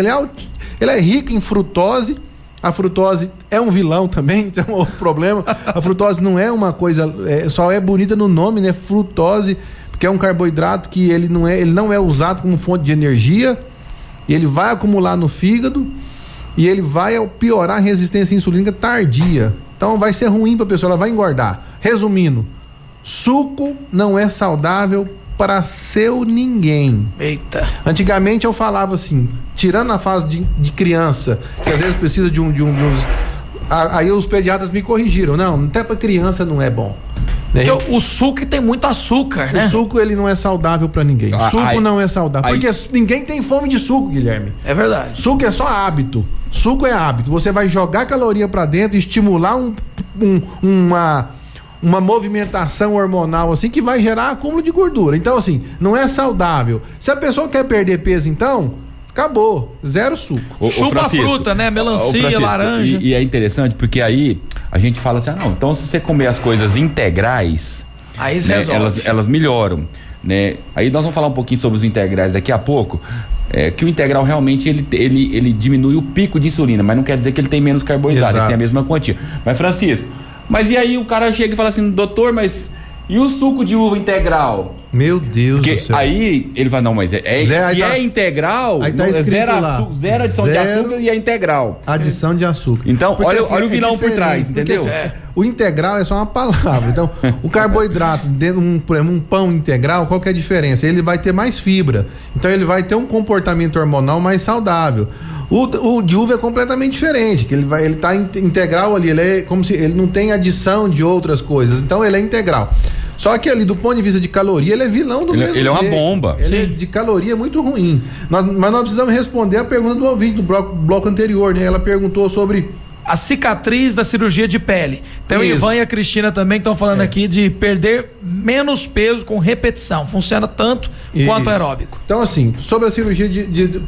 ele é rico em frutose. A frutose é um vilão também, então é um outro problema. A frutose não é uma coisa, só é bonita no nome, né? Frutose, porque é um carboidrato que ele não é usado como fonte de energia, e ele vai acumular no fígado e ele vai piorar a resistência insulínica tardia. Então vai ser ruim para a pessoa, ela vai engordar. Resumindo, suco não é saudável para seu ninguém. Eita. Antigamente eu falava assim, tirando a fase de criança, que às vezes precisa de uns... Aí os pediatras me corrigiram. Não, até para criança não é bom. Porque o suco tem muito açúcar, né? O suco, ele não é saudável para ninguém. Suco não é saudável. Porque ninguém tem fome de suco, Guilherme. É verdade. Suco é só hábito. Suco é hábito. Você vai jogar caloria para dentro, estimular uma movimentação hormonal assim que vai gerar acúmulo de gordura. Então, assim, não é saudável. Se a pessoa quer perder peso, então, acabou. Zero suco. Chupa a fruta, né? Melancia, laranja. E é interessante porque aí a gente fala assim, não, então se você comer as coisas integrais, aí né, elas melhoram, né? Aí nós vamos falar um pouquinho sobre os integrais daqui a pouco. Que o integral realmente ele diminui o pico de insulina, mas não quer dizer que ele tem menos carboidrato, ele tem a mesma quantia. Mas, Francisco, e aí o cara chega e fala assim, doutor, mas e o suco de uva integral? Meu Deus do céu. Aí ele fala, não, mas é integral, aí tá zero adição de açúcar e é integral. Adição de açúcar. Então, porque, olha o vilão por trás, entendeu? O integral é só uma palavra. Então, o carboidrato, dentro um pão integral, qual que é a diferença? Ele vai ter mais fibra. Então, ele vai ter um comportamento hormonal mais saudável. O de uva é completamente diferente, que ele tá integral ali, ele é como se ele não tem adição de outras coisas. Então, ele é integral. Só que ali, do ponto de vista de caloria, ele é vilão do mesmo jeito. Ele é uma bomba. Ele de caloria é muito ruim. Mas nós precisamos responder a pergunta do ouvinte do bloco anterior, né? Ela perguntou sobre a cicatriz da cirurgia de pele. Então, o Ivan e a Cristina também estão falando aqui de perder menos peso com repetição. Funciona tanto quanto aeróbico. Então, assim, sobre a cirurgia de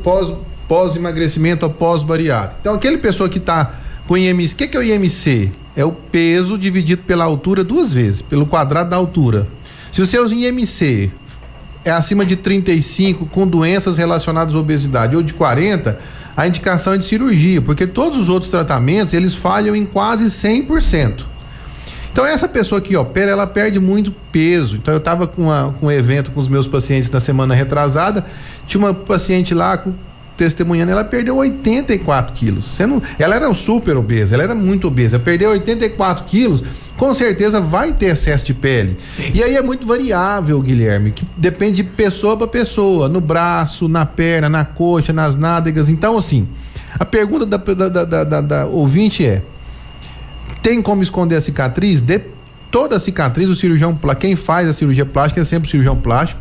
pós-emagrecimento ou pós-bariátrica. Então, aquele pessoa que está com IMC, o que é o IMC? É o peso dividido pela altura 2 vezes, pelo quadrado da altura. Se o seu IMC é acima de 35, com doenças relacionadas à obesidade, ou de 40, a indicação é de cirurgia, porque todos os outros tratamentos, eles falham em quase 100%. Então essa pessoa aqui, ó, ela perde muito peso. Então eu tava com um evento com os meus pacientes na semana retrasada, tinha uma paciente lá testemunhando, ela perdeu 84 quilos. Ela era super obesa, ela era muito obesa, ela perdeu 84 quilos, com certeza vai ter excesso de pele. Sim. E aí é muito variável, Guilherme, que depende de pessoa para pessoa, no braço, na perna, na coxa, nas nádegas. Então, assim, a pergunta da ouvinte é: tem como esconder a cicatriz? Toda a cicatriz, o cirurgião, quem faz a cirurgia plástica é sempre o cirurgião plástico.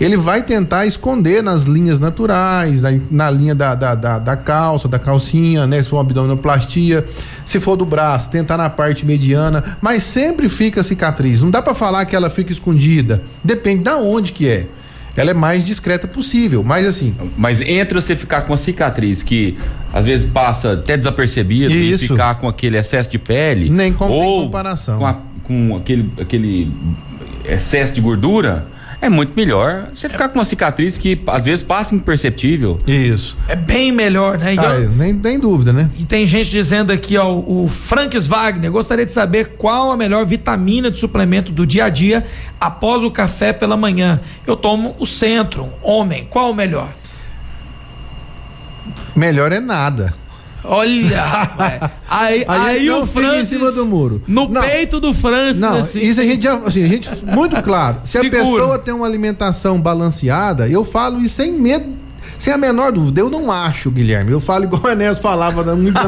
Ele vai tentar esconder nas linhas naturais, na linha da calça, da calcinha, né? Se for uma abdominoplastia, se for do braço, tentar na parte mediana, mas sempre fica cicatriz. Não dá para falar que ela fica escondida, depende da onde que é. Ela é mais discreta possível, mas assim... Mas entre você ficar com a cicatriz que às vezes passa até desapercebido e ficar com aquele excesso de pele... Nem tem comparação. Com aquele excesso de gordura... É muito melhor você ficar com uma cicatriz que às vezes passa imperceptível. Isso. É bem melhor, né? Nem tem dúvida, né? E tem gente dizendo aqui, ó, o Franks Wagner, gostaria de saber qual a melhor vitamina de suplemento do dia a dia após o café pela manhã. Eu tomo o Centrum, homem, qual o melhor? Melhor é nada. Olha, aí o Francis em cima do muro. Peito do Francis. Não, assim, isso a gente muito claro. Se a pessoa tem uma alimentação balanceada, eu falo isso sem medo, sem a menor dúvida. Eu não acho, Guilherme. Eu falo igual o Enéas falava muito.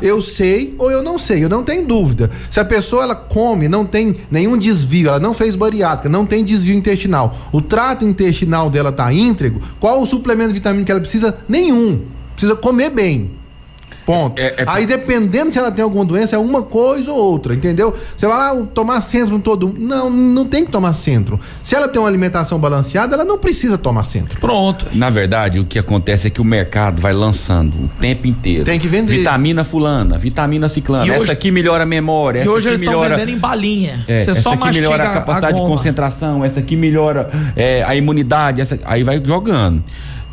Eu sei ou eu não sei. Eu não tenho dúvida. Se a pessoa ela come, não tem nenhum desvio, ela não fez bariátrica, não tem desvio intestinal, o trato intestinal dela tá íntegro, qual o suplemento de vitamina que ela precisa? Nenhum. Precisa comer bem. Ponto. Aí dependendo se ela tem alguma doença, é uma coisa ou outra, entendeu? Você vai lá tomar Centrum todo. Não tem que tomar Centrum. Se ela tem uma alimentação balanceada, ela não precisa tomar Centrum. Pronto. Na verdade, o que acontece é que o mercado vai lançando o tempo inteiro. Tem que vender. Vitamina fulana, vitamina ciclana. Essa aqui melhora a memória. Essa hoje aqui eles estão vendendo em balinha. Você só aqui melhora a capacidade de concentração. Essa aqui melhora a imunidade. Aí vai jogando.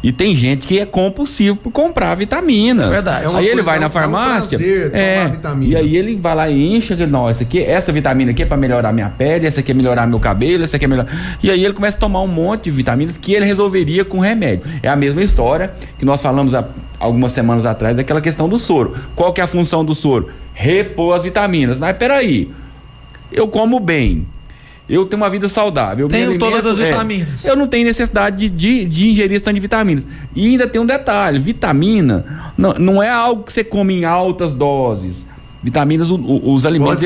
E tem gente que é compulsivo por comprar vitaminas. Isso é verdade. Aí ele vai na farmácia. Tomar vitamina. E aí ele vai lá e enche aquele. Não, essa vitamina aqui é pra melhorar minha pele, essa aqui é melhorar meu cabelo, essa aqui é melhorar. E aí ele começa a tomar um monte de vitaminas que ele resolveria com remédio. É a mesma história que nós falamos há algumas semanas atrás, daquela questão do soro. Qual que é a função do soro? Repor as vitaminas. Mas peraí, eu como bem. Eu tenho uma vida saudável. Tenho todas as vitaminas. Eu não tenho necessidade de ingerir esse tanto de vitaminas. E ainda tem um detalhe: vitamina não é algo que você come em altas doses. Vitaminas, os alimentos,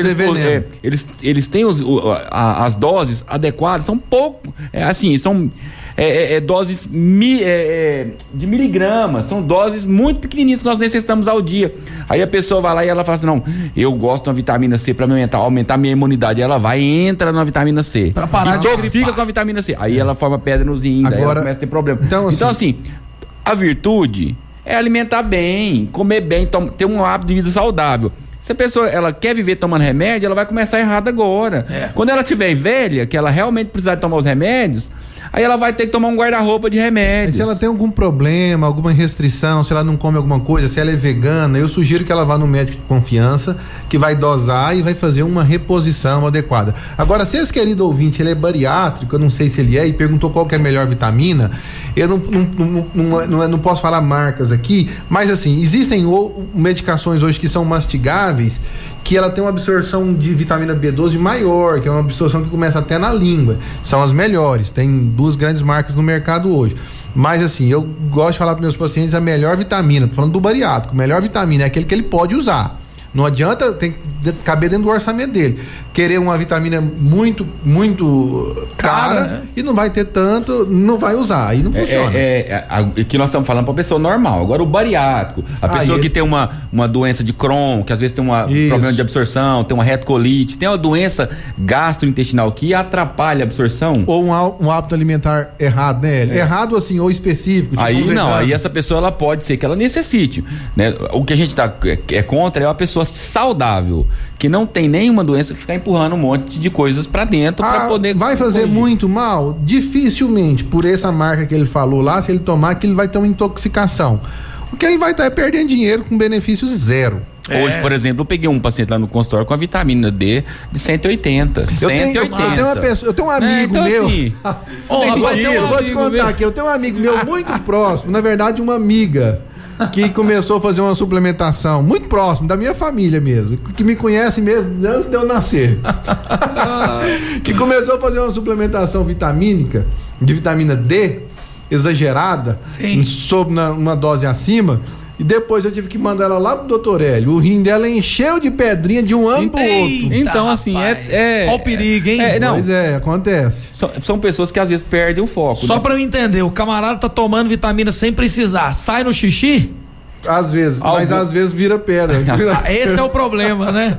eles têm as doses adequadas, são pouco, são doses de miligramas, são doses muito pequenininhas que nós necessitamos ao dia. Aí a pessoa vai lá e ela fala assim: não, eu gosto de uma vitamina C para aumentar minha imunidade. Ela vai e entra na vitamina C, para parar de intoxica com a vitamina C. Aí ela forma pedra nos rins, aí ela começa a ter problema. Então assim, a virtude é alimentar bem, comer bem, ter um hábito de vida saudável. Se a pessoa ela quer viver tomando remédio, ela vai começar errado agora. Quando ela estiver velha, que ela realmente precisar de tomar os remédios, aí ela vai ter que tomar um guarda-roupa de remédios. Se ela tem algum problema, alguma restrição, se ela não come alguma coisa, se ela é vegana, eu sugiro que ela vá no médico de confiança, que vai dosar e vai fazer uma reposição adequada. Agora, se esse querido ouvinte, ele é bariátrico, eu não sei se ele é, e perguntou qual que é a melhor vitamina, eu não posso falar marcas aqui, mas assim, existem medicações hoje que são mastigáveis, que ela tem uma absorção de vitamina B12 maior, que é uma absorção que começa até na língua. São as melhores, tem 2 grandes marcas no mercado hoje. Mas assim, eu gosto de falar para meus pacientes a melhor vitamina, tô falando do bariátrico, a melhor vitamina é aquele que ele pode usar. Não adianta, tem que caber dentro do orçamento dele. Querer uma vitamina muito, muito cara, né? E não vai ter tanto, não vai usar, aí não funciona. Que nós estamos falando para a pessoa normal. Agora o bariátrico, a pessoa que tem uma doença de Crohn, que às vezes tem um problema de absorção, tem uma retocolite, tem uma doença gastrointestinal que atrapalha a absorção. Ou um hábito alimentar errado, né? Errado assim, ou específico. Tipo aí essa pessoa ela pode ser que ela necessite, né? O que a gente é contra é uma pessoa saudável, que não tem nenhuma doença, ficar empurrando um monte de coisas pra dentro pra poder... Vai fazer muito mal? Dificilmente, por essa marca que ele falou lá, se ele tomar, que ele vai ter uma intoxicação. O que ele vai estar é perdendo dinheiro com benefício zero. Hoje, por exemplo, eu peguei um paciente lá no consultório com a vitamina D de 180. Eu tenho um amigo meu. Assim, eu vou te contar aqui. Eu tenho um amigo meu muito próximo, na verdade, uma amiga, que começou a fazer uma suplementação muito próximo da minha família mesmo, que me conhece mesmo antes de eu nascer. Que começou a fazer uma suplementação vitamínica, de vitamina D, exagerada, sob uma dose acima. E depois eu tive que mandar ela lá pro doutor Hélio. O rim dela encheu de pedrinha de um ano pro outro. Então, assim, Olha o perigo, hein? Pois é, acontece. São pessoas que às vezes perdem o foco. Só pra eu entender, o camarada tá tomando vitamina sem precisar. Sai no xixi? Às vezes, mas às vezes vira pedra. Esse é o problema, né?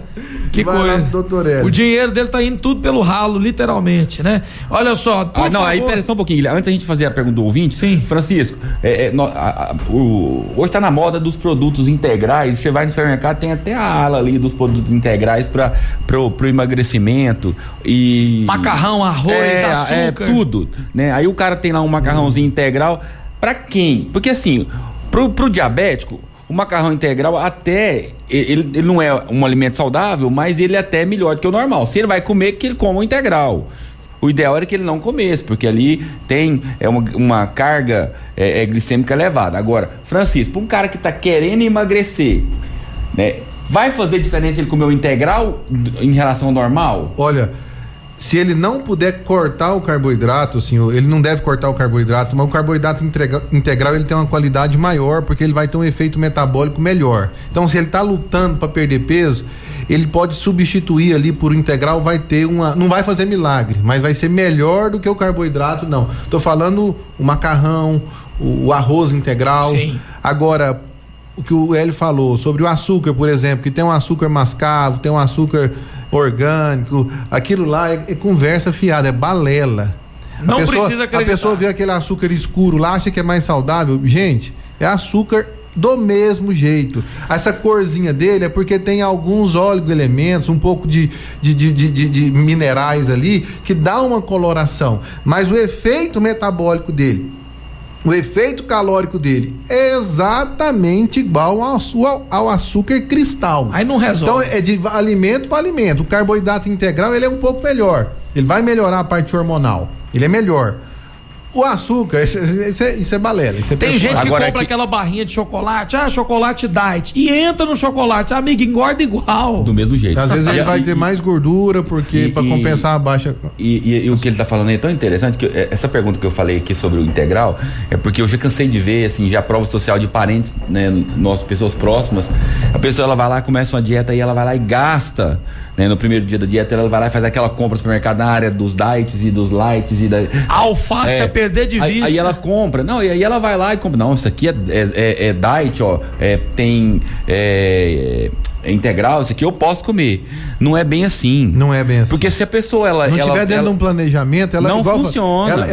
Que vai coisa. Lá pro doutor Hélio. O dinheiro dele tá indo tudo pelo ralo, literalmente, né? Olha só, por favor. Aí pera só um pouquinho, Guilherme. Antes da gente fazer a pergunta do ouvinte, sim. Francisco, hoje tá na moda dos produtos integrais. Você vai no supermercado, tem até a ala ali dos produtos integrais pro emagrecimento e macarrão, arroz, açúcar, tudo, né? Aí o cara tem lá um macarrãozinho integral. Pra quem? Porque assim, pro diabético, o macarrão integral até, ele não é um alimento saudável, mas ele até é melhor do que o normal. Se ele vai comer, que ele coma o integral. O ideal era que ele não comesse, porque ali tem uma carga glicêmica elevada. Agora, Francisco, para um cara que está querendo emagrecer, né, vai fazer diferença ele comer o integral em relação ao normal? Olha, se ele não puder cortar o carboidrato, senhor, ele não deve cortar o carboidrato, mas o carboidrato integral ele tem uma qualidade maior, porque ele vai ter um efeito metabólico melhor. Então, se ele está lutando para perder peso, ele pode substituir ali por integral, vai ter não vai fazer milagre, mas vai ser melhor do que o carboidrato, não. Tô falando o macarrão, o arroz integral. Sim. Agora, o que o Hélio falou sobre o açúcar, por exemplo, que tem um açúcar mascavo, tem um açúcar orgânico, aquilo lá é conversa fiada, é balela. Não precisa acreditar. A pessoa vê aquele açúcar escuro lá, acha que é mais saudável. Gente, é açúcar do mesmo jeito. Essa corzinha dele é porque tem alguns oligoelementos, um pouco de minerais ali, que dá uma coloração. Mas o efeito metabólico dele, o efeito calórico dele é exatamente igual ao açúcar cristal. Aí não resolve. Então é de alimento para alimento. O carboidrato integral ele é um pouco melhor. Ele vai melhorar a parte hormonal. Ele é melhor. O açúcar, isso é balela. Tem gente que compra aquela barrinha de chocolate, chocolate diet, e entra no chocolate, amigo, engorda igual. Do mesmo jeito. Às vezes ele vai ter mais gordura, porque para compensar a baixa... E o que ele tá falando aí é tão interessante, que essa pergunta que eu falei aqui sobre o integral, é porque eu já cansei de ver, assim, já prova social de parentes, né, nossas pessoas próximas, a pessoa, ela vai lá, começa uma dieta e ela vai lá e gasta, né, no primeiro dia da dieta, ela vai lá e faz aquela compra no supermercado na área dos diets e dos lights e da... Alface a perder de vista. Aí ela compra, não, e aí ela vai lá e compra, não, isso aqui é diet, ó, tem integral, isso aqui eu posso comer. Não é bem assim. Não é bem assim. Porque se a pessoa, não tiver dentro de um planejamento, ela não funciona.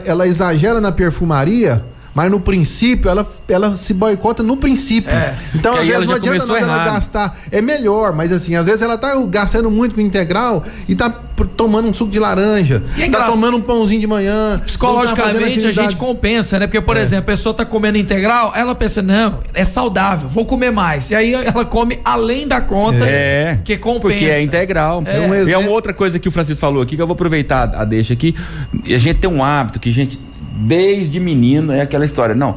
Ela exagera na perfumaria, mas no princípio, ela se boicota no princípio. Então, às vezes, não adianta nada ela gastar. É melhor, mas assim, às vezes ela tá gastando muito com integral e tá tomando um suco de laranja, tá tomando um pãozinho de manhã. Psicologicamente, a gente compensa, né? Porque, por exemplo, a pessoa tá comendo integral, ela pensa, não, é saudável, vou comer mais. E aí ela come além da conta, que compensa. Porque é integral. E é uma outra coisa que o Francisco falou aqui, que eu vou aproveitar a deixa aqui. A gente tem um hábito que a gente... Desde menino é aquela história, não,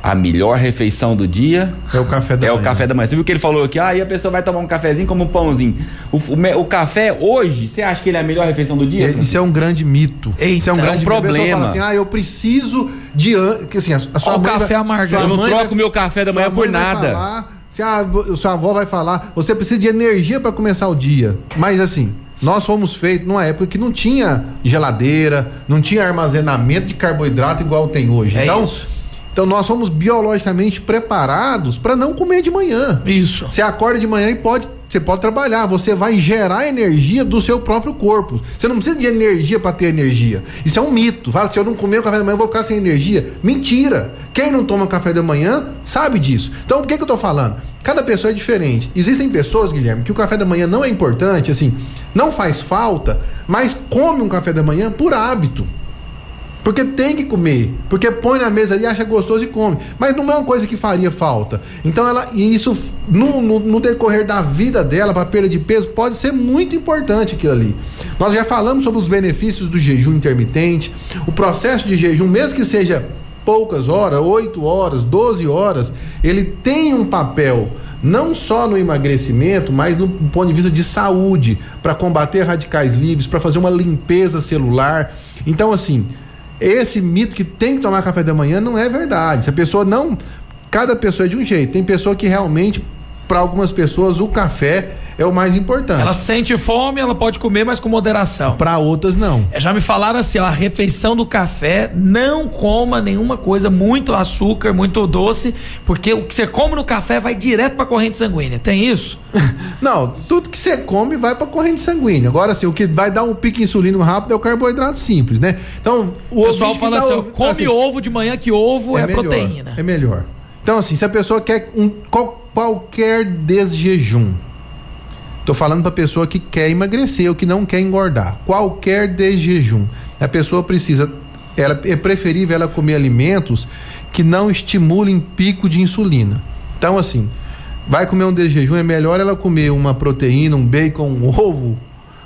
a melhor refeição do dia é o café da manhã. O café da manhã. Você viu que ele falou aqui, aí a pessoa vai tomar um cafezinho como um pãozinho. O café hoje, você acha que ele é a melhor refeição do dia? Isso é um grande mito. Isso é um grande problema. A pessoa fala assim, eu preciso de... Que assim, a sua mãe café amargado. Eu não troco meu café da manhã por nada. Sua avó vai falar, você precisa de energia para começar o dia. Mas assim... Nós fomos feitos numa época que não tinha geladeira, não tinha armazenamento de carboidrato igual tem hoje. Então nós somos biologicamente preparados para não comer de manhã. Isso. Você acorda de manhã e você pode trabalhar, você vai gerar energia do seu próprio corpo. Você não precisa de energia para ter energia. Isso é um mito. Fala, se eu não comer o café da manhã, eu vou ficar sem energia. Mentira. Quem não toma café da manhã sabe disso. Então, por que eu tô falando? Cada pessoa é diferente. Existem pessoas, Guilherme, que o café da manhã não é importante, assim, não faz falta, mas come um café da manhã por hábito. Porque tem que comer, porque põe na mesa ali, acha gostoso e come, mas não é uma coisa que faria falta. Então e isso no decorrer da vida dela, para perda de peso, pode ser muito importante aquilo ali. Nós já falamos sobre os benefícios do jejum intermitente, o processo de jejum, mesmo que seja poucas horas, 8 horas, 12 horas, ele tem um papel não só no emagrecimento, mas no ponto de vista de saúde, para combater radicais livres, para fazer uma limpeza celular. Então, assim, esse mito que tem que tomar café da manhã não é verdade. Se a pessoa não... Cada pessoa é de um jeito. Tem pessoa que realmente, para algumas pessoas, o café é o mais importante. Ela sente fome, ela pode comer, mas com moderação. Para outras, não. Já me falaram assim, ó, a refeição do café, não coma nenhuma coisa muito açúcar, muito doce, porque o que você come no café vai direto para a corrente sanguínea. Tem isso? Não, tudo que você come vai para a corrente sanguínea. Agora, assim, o que vai dar um pico insulínico rápido é o carboidrato simples, né? Então, o pessoal fala assim, ó, come assim, ovo de manhã, que ovo é melhor, proteína. É melhor. Então, assim, se a pessoa quer qualquer desjejum, tô falando pra pessoa que quer emagrecer ou que não quer engordar, qualquer desjejum, a pessoa precisa, é preferível ela comer alimentos que não estimulem pico de insulina. Então, assim, vai comer um desjejum, é melhor ela comer uma proteína, um bacon, um ovo,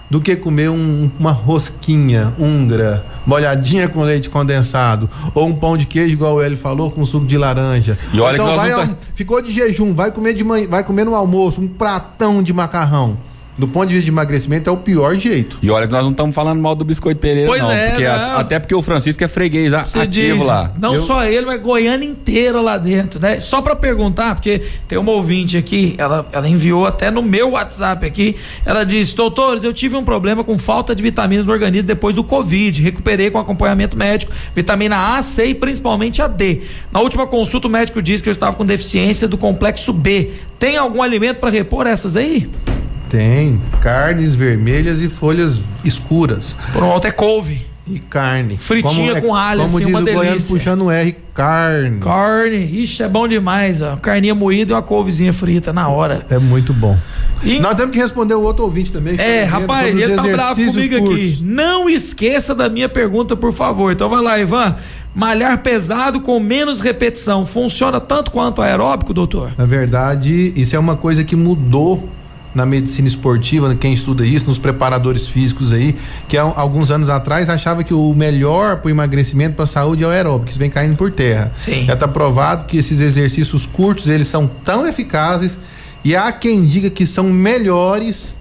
do que comer uma rosquinha húngara, molhadinha com leite condensado, ou um pão de queijo, igual o Hélio falou, com suco de laranja. E olha então, ficou de jejum, vai comer de manhã, vai comer no almoço um pratão de macarrão. Do ponto de vista de emagrecimento, é o pior jeito. E olha que nós não estamos falando mal do Biscoito Pereira, pois não. É, porque não. Até porque o Francisco é freguês ativo lá. Não só ele, mas Goiânia inteira lá dentro, né? Só pra perguntar, porque tem uma ouvinte aqui, ela enviou até no meu WhatsApp aqui, ela disse: doutores, eu tive um problema com falta de vitaminas no organismo depois do Covid, recuperei com acompanhamento médico, vitamina A, C e principalmente a D. Na última consulta o médico disse que eu estava com deficiência do complexo B. Tem algum alimento para repor essas aí? Tem, carnes vermelhas e folhas escuras. Pronto, é couve. E carne. Fritinha com alho, como assim, diz uma o delícia. Goiano puxando o R, carne. Carne, ixi, é bom demais, ó. Carninha moída e uma couvezinha frita na hora. É muito bom. Nós temos que responder o outro ouvinte também. Rapaz, ele tá bravo comigo aqui. Não esqueça da minha pergunta, por favor. Então vai lá, Ivan. Malhar pesado com menos repetição funciona tanto quanto aeróbico, doutor? Na verdade, isso é uma coisa que mudou na medicina esportiva, quem estuda isso, nos preparadores físicos aí, que há alguns anos atrás achava que o melhor para o emagrecimento, para a saúde é o aeróbico, isso vem caindo por terra. Sim. Já está provado que esses exercícios curtos, eles são tão eficazes e há quem diga que são melhores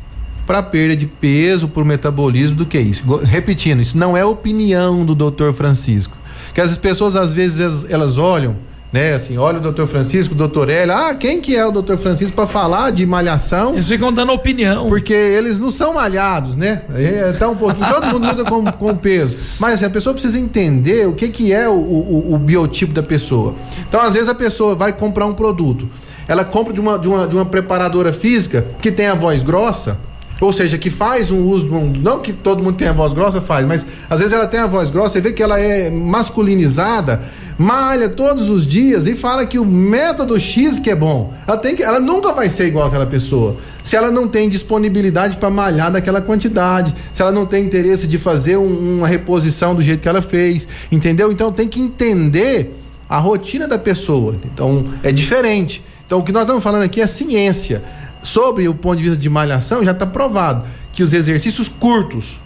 para perda de peso, para o metabolismo do que isso. Repetindo, isso não é opinião do Dr. Francisco, que as pessoas às vezes elas olham, né, assim, olha o doutor Francisco, o doutor Hélio, quem que é o doutor Francisco para falar de malhação? Eles ficam dando opinião. Porque eles não são malhados, né? Tá um pouquinho, todo mundo muda com peso. Mas assim, a pessoa precisa entender o que é o biotipo da pessoa. Então, às vezes a pessoa vai comprar um produto, ela compra de uma preparadora física que tem a voz grossa, ou seja, que faz um uso, não que todo mundo tem a voz grossa, faz, mas às vezes ela tem a voz grossa, você vê que ela é masculinizada, malha todos os dias e fala que o método X que é bom. Ela nunca vai ser igual àquela pessoa se ela não tem disponibilidade para malhar daquela quantidade, se ela não tem interesse de fazer uma reposição do jeito que ela fez, entendeu? Então tem que entender a rotina da pessoa. Então é diferente. Então o que nós estamos falando aqui é ciência. Sobre o ponto de vista de malhação, já está provado que os exercícios curtos,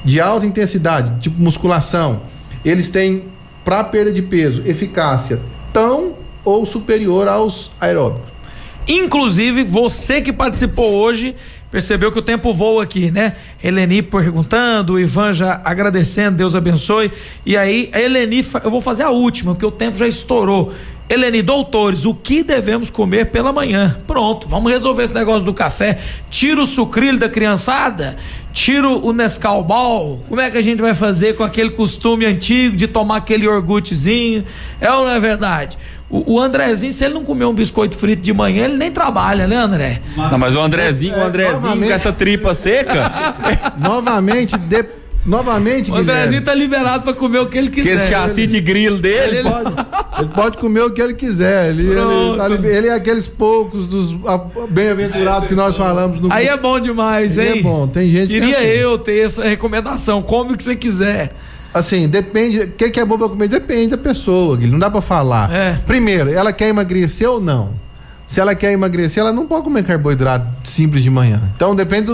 de alta intensidade, tipo musculação, eles têm, para perda de peso, eficácia tão ou superior aos aeróbicos. Inclusive, você que participou hoje, percebeu que o tempo voa aqui, né? Eleni perguntando, o Ivan já agradecendo, Deus abençoe. E aí, a Eleni, eu vou fazer a última, porque o tempo já estourou. Eleni, doutores, o que devemos comer pela manhã? Pronto, vamos resolver esse negócio do café. Tira o sucrilho da criançada, tira o Nescau Ball. Como é que a gente vai fazer com aquele costume antigo de tomar aquele iogurtezinho? É ou não é verdade? O Andrezinho, se ele não comer um biscoito frito de manhã, ele nem trabalha, né, André? Não, mas o Andrezinho com essa tripa seca. Novamente, o Andrezinho tá liberado pra comer o que ele quiser. Esse chassi de grilo dele. Ele pode comer o que ele quiser. Ele é aqueles poucos dos bem-aventurados que nós falamos. Aí é bom demais, hein? É bom, tem gente Queria que é assim. eu ter essa recomendação. Come o que você quiser. Assim, depende. O que é bom pra comer? Depende da pessoa, Guilherme. Não dá pra falar. Primeiro, ela quer emagrecer ou não? Se ela quer emagrecer, ela não pode comer carboidrato simples de manhã. Então depende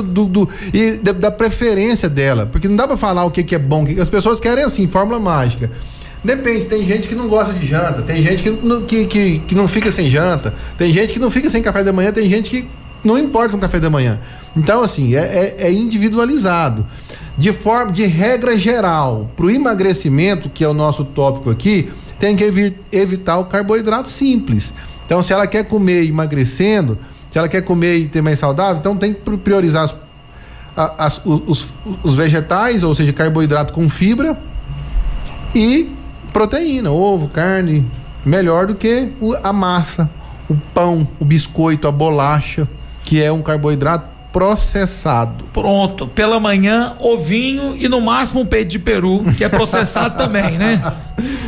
da preferência dela. Porque não dá pra falar o que é bom. As pessoas querem assim, fórmula mágica. Depende, tem gente que não gosta de janta, tem gente que não fica sem janta, tem gente que não fica sem café da manhã, tem gente que não importa o café da manhã. Então, assim, é individualizado. De regra geral, pro emagrecimento, que é o nosso tópico aqui, tem que evitar o carboidrato simples. Então, se ela quer comer emagrecendo, se ela quer comer e ter mais saudável, então tem que priorizar os vegetais, ou seja, carboidrato com fibra e proteína, ovo, carne, melhor do que a massa, o pão, o biscoito, a bolacha, que é um carboidrato processado. Pronto, pela manhã, ovinho e no máximo um peito de peru, que é processado também, né?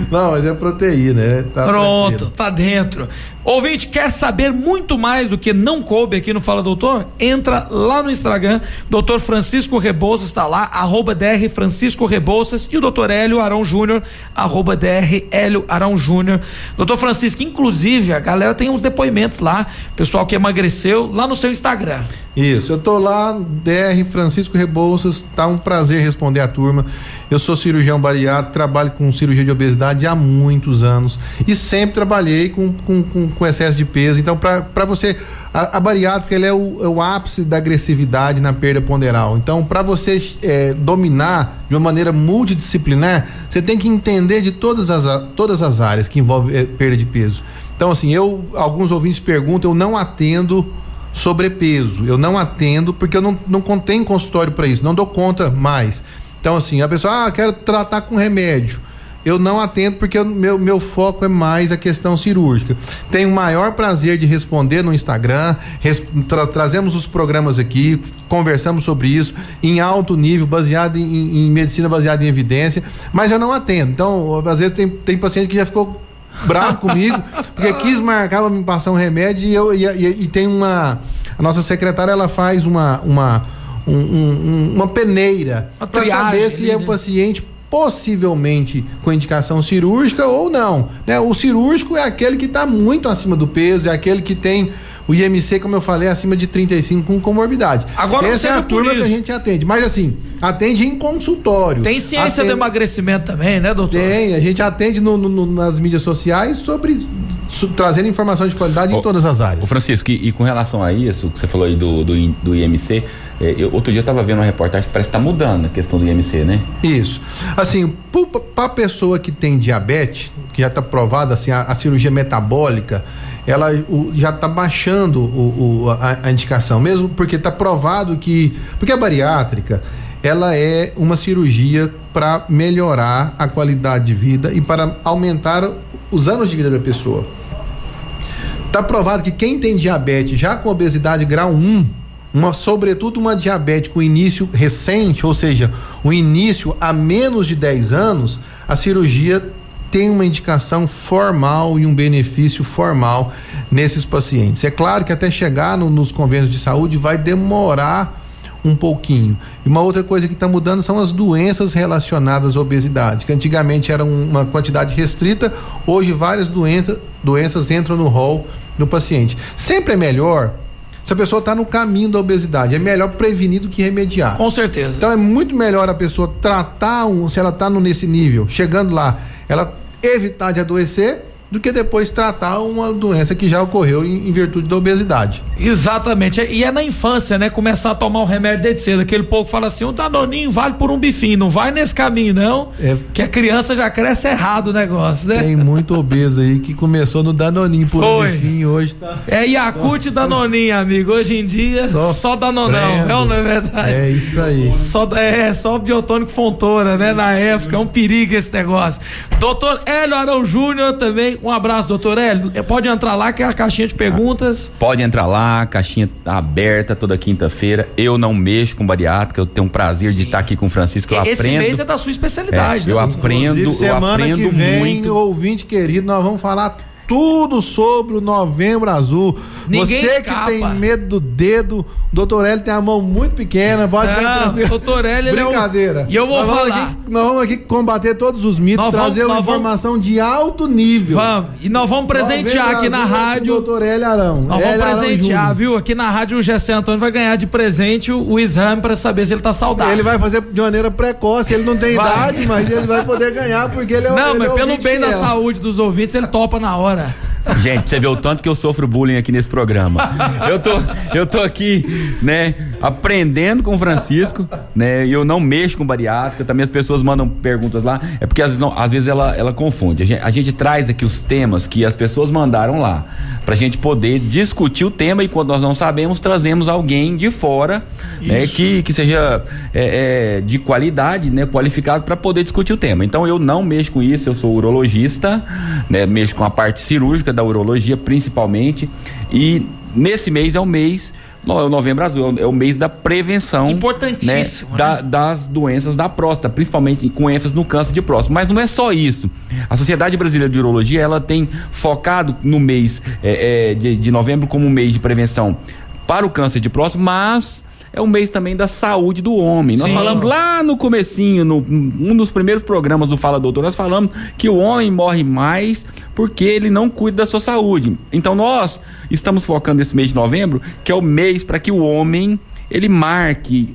Não, mas é proteína, né? Pronto, tranquilo. tá dentro. Ouvinte, quer saber muito mais do que não coube aqui no Fala Doutor? Entra lá no Instagram, Dr. Francisco Rebouças está lá, @Dr. Francisco Rebouças, e o Dr. Hélio Arão Júnior, @Dr. Hélio Arão Júnior. Dr. Francisco, inclusive, a galera tem uns depoimentos lá, pessoal que emagreceu, lá no seu Instagram. Isso, eu tô lá, Dr. Francisco Rebouças, tá um prazer responder a turma. Eu sou cirurgião bariátrico, trabalho com cirurgia de obesidade há muitos anos e sempre trabalhei com excesso de peso. Então, para você, a bariátrica ela é o ápice da agressividade na perda ponderal. Então, para você dominar de uma maneira multidisciplinar, você tem que entender de todas as áreas que envolvem perda de peso. Então, assim, alguns ouvintes perguntam, eu não atendo sobrepeso, eu não atendo porque eu não tenho consultório para isso, não dou conta mais. Então, assim, a pessoa, quero tratar com remédio. Eu não atendo porque meu foco é mais a questão cirúrgica. Tenho o maior prazer de responder no Instagram, trazemos os programas aqui, conversamos sobre isso, em alto nível, baseado em medicina baseada em evidência, mas eu não atendo. Então, às vezes tem paciente que já ficou bravo comigo, porque quis marcar pra me passar um remédio e tem a nossa secretária, ela faz uma peneira para saber se é um paciente possivelmente com indicação cirúrgica ou não, né? O cirúrgico é aquele que está muito acima do peso, é aquele que tem o IMC, como eu falei, acima de 35 com comorbidade. Agora, essa é a turma que a gente atende, mas assim, atende em consultório. Tem ciência do emagrecimento também, né, doutor? Tem, a gente atende nas mídias sociais trazendo informação de qualidade em todas as áreas. Ô Francisco, e com relação a isso, que você falou aí do IMC, outro dia eu estava vendo uma reportagem, parece que está mudando a questão do IMC, né? Isso. Assim, para a pessoa que tem diabetes, que já está provada, assim, a cirurgia metabólica, ela já está baixando a indicação, mesmo porque está provado porque a bariátrica, ela é uma cirurgia para melhorar a qualidade de vida e para aumentar os anos de vida da pessoa. Está provado que quem tem diabetes já com obesidade grau 1, sobretudo uma diabetes com início recente, ou seja, um início há menos de 10 anos, a cirurgia tem uma indicação formal e um benefício formal nesses pacientes. É claro que até chegar nos convênios de saúde vai demorar um pouquinho. E uma outra coisa que está mudando são as doenças relacionadas à obesidade, que antigamente era uma quantidade restrita, hoje várias doenças entram no rol do paciente. Sempre é melhor, se a pessoa está no caminho da obesidade, é melhor prevenir do que remediar. Com certeza. Então é muito melhor a pessoa tratar, se ela está nesse nível, chegando lá, ela evitar de adoecer, do que depois tratar uma doença que já ocorreu em virtude da obesidade. Exatamente, e é na infância, né? Começar a tomar o remédio desde cedo. Aquele povo fala assim, o danoninho vale por um bifinho, não vai nesse caminho não, que a criança já cresce errado o negócio, né? Tem muito obeso aí que começou no danoninho por um bifinho, hoje tá... É Yakult e danoninho, amigo, hoje em dia só danonão, não é verdade? É isso aí. Só biotônico Fontoura, né? Na época, é um perigo esse negócio. Doutor Hélio Arão Júnior também, um abraço, doutor Hélio. Pode entrar lá que é a caixinha de perguntas. Pode entrar lá, a caixinha tá aberta toda quinta-feira. Eu não mexo com bariátrica, eu tenho um prazer de estar aqui com o Francisco. Esse mês é da sua especialidade, né? Eu aprendo, semana eu aprendo que vem, muito. Ouvinte querido, nós vamos falar tudo sobre o Novembro Azul. Ninguém Você escapa. que tem medo do dedo, o doutor Hélio tem a mão muito pequena, pode ficar tranquilo. Doutor Hélio, ele é brincadeira. E eu vou falar. Nós vamos aqui combater todos os mitos, trazer uma informação de alto nível. Vamos. E nós vamos presentear aqui na rádio. Doutor Hélio Arão. Nós vamos presentear, viu? Aqui na rádio o Gessé Antônio vai ganhar de presente o exame pra saber se ele tá saudável. Ele vai fazer de maneira precoce, ele não tem idade, mas ele vai poder ganhar porque ele é Não, ele mas é pelo bem da fiel. saúde dos ouvintes, ele topa na hora. Gente, você vê o tanto que eu sofro bullying aqui nesse programa. Eu tô aqui, né, aprendendo com o Francisco, né, e eu não mexo com bariátrica, também as pessoas mandam perguntas lá, é porque às vezes ela confunde. A gente traz aqui os temas que as pessoas mandaram lá, pra gente poder discutir o tema e quando nós não sabemos, trazemos alguém de fora, né, que seja de qualidade, né, qualificado para poder discutir o tema. Então eu não mexo com isso, eu sou urologista, né, mexo com a parte cirúrgica da urologia principalmente, e nesse mês é o mês, o Novembro Azul, é o mês da prevenção, importantíssimo, né, das doenças da próstata, principalmente com ênfase no câncer de próstata. Mas não é só isso. A Sociedade Brasileira de Urologia, ela tem focado no mês de novembro como um mês de prevenção para o câncer de próstata, mas é o mês também da saúde do homem. Nós falamos lá no comecinho, um dos primeiros programas do Fala Doutor, nós falamos que o homem morre mais porque ele não cuida da sua saúde. Então nós estamos focando nesse mês de novembro, que é o mês para que o homem, ele marque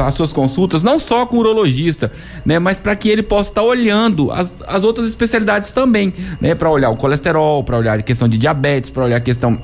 as suas consultas, não só com o urologista, né, mas para que ele possa estar olhando as outras especialidades também, né, para olhar o colesterol, para olhar a questão de diabetes, para olhar a questão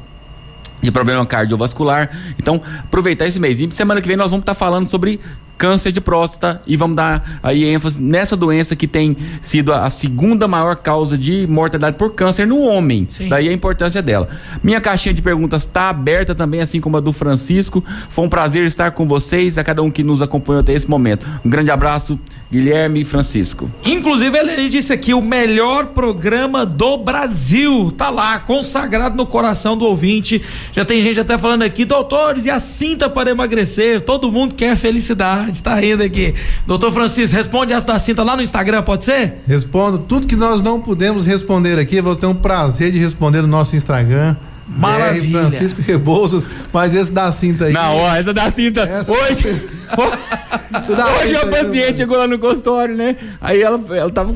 de problema cardiovascular. Então, aproveitar esse mês. E semana que vem nós vamos estar falando sobre câncer de próstata e vamos dar aí ênfase nessa doença que tem sido a segunda maior causa de mortalidade por câncer no homem. Sim. Daí a importância dela. Minha caixinha de perguntas está aberta também, assim como a do Francisco. Foi um prazer estar com vocês, a cada um que nos acompanhou até esse momento. Um grande abraço, Guilherme e Francisco. Inclusive, ele disse aqui, o melhor programa do Brasil. Tá lá, consagrado no coração do ouvinte. Já tem gente até falando aqui, doutores, e a cinta para emagrecer? Todo mundo quer felicidade. Tá rindo aqui. Doutor Francisco, responde essa da cinta lá no Instagram, pode ser? Respondo. Tudo que nós não pudemos responder aqui, eu vou ter um prazer de responder no nosso Instagram. Maravilha. Francisco Rebouças, mas esse da cinta aí. Não, ó, essa da cinta. Hoje a paciente chegou lá no consultório, né? Aí ela tava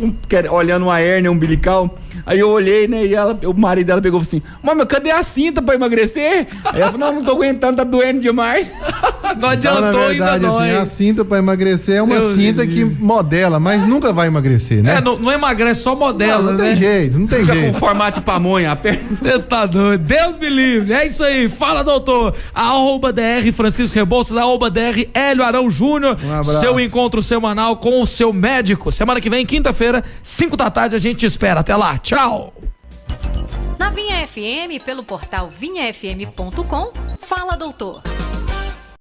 olhando uma hérnia umbilical. Aí eu olhei, né? E o marido dela pegou e falou assim: Mãe, cadê a cinta pra emagrecer? Aí ela falou: não tô aguentando, tá doendo demais. Não adiantou, então, na verdade, ainda assim, a cinta pra emagrecer é uma cinta que modela, mas nunca vai emagrecer, né? Não emagrece, só modela, não né? tem jeito, não tem Fica jeito. com formato de pamonha. Você tá doido. Deus me livre. É isso aí. Fala, doutor. @DR Francisco Rebouças, @DR Hélio Arão Júnior. Um abraço. Seu encontro semanal com o seu médico. Semana que vem, quinta-feira, 5 da tarde, a gente te espera. Até lá. Tchau. Na Vinha FM, pelo portal vinhafm.com, Fala Doutor.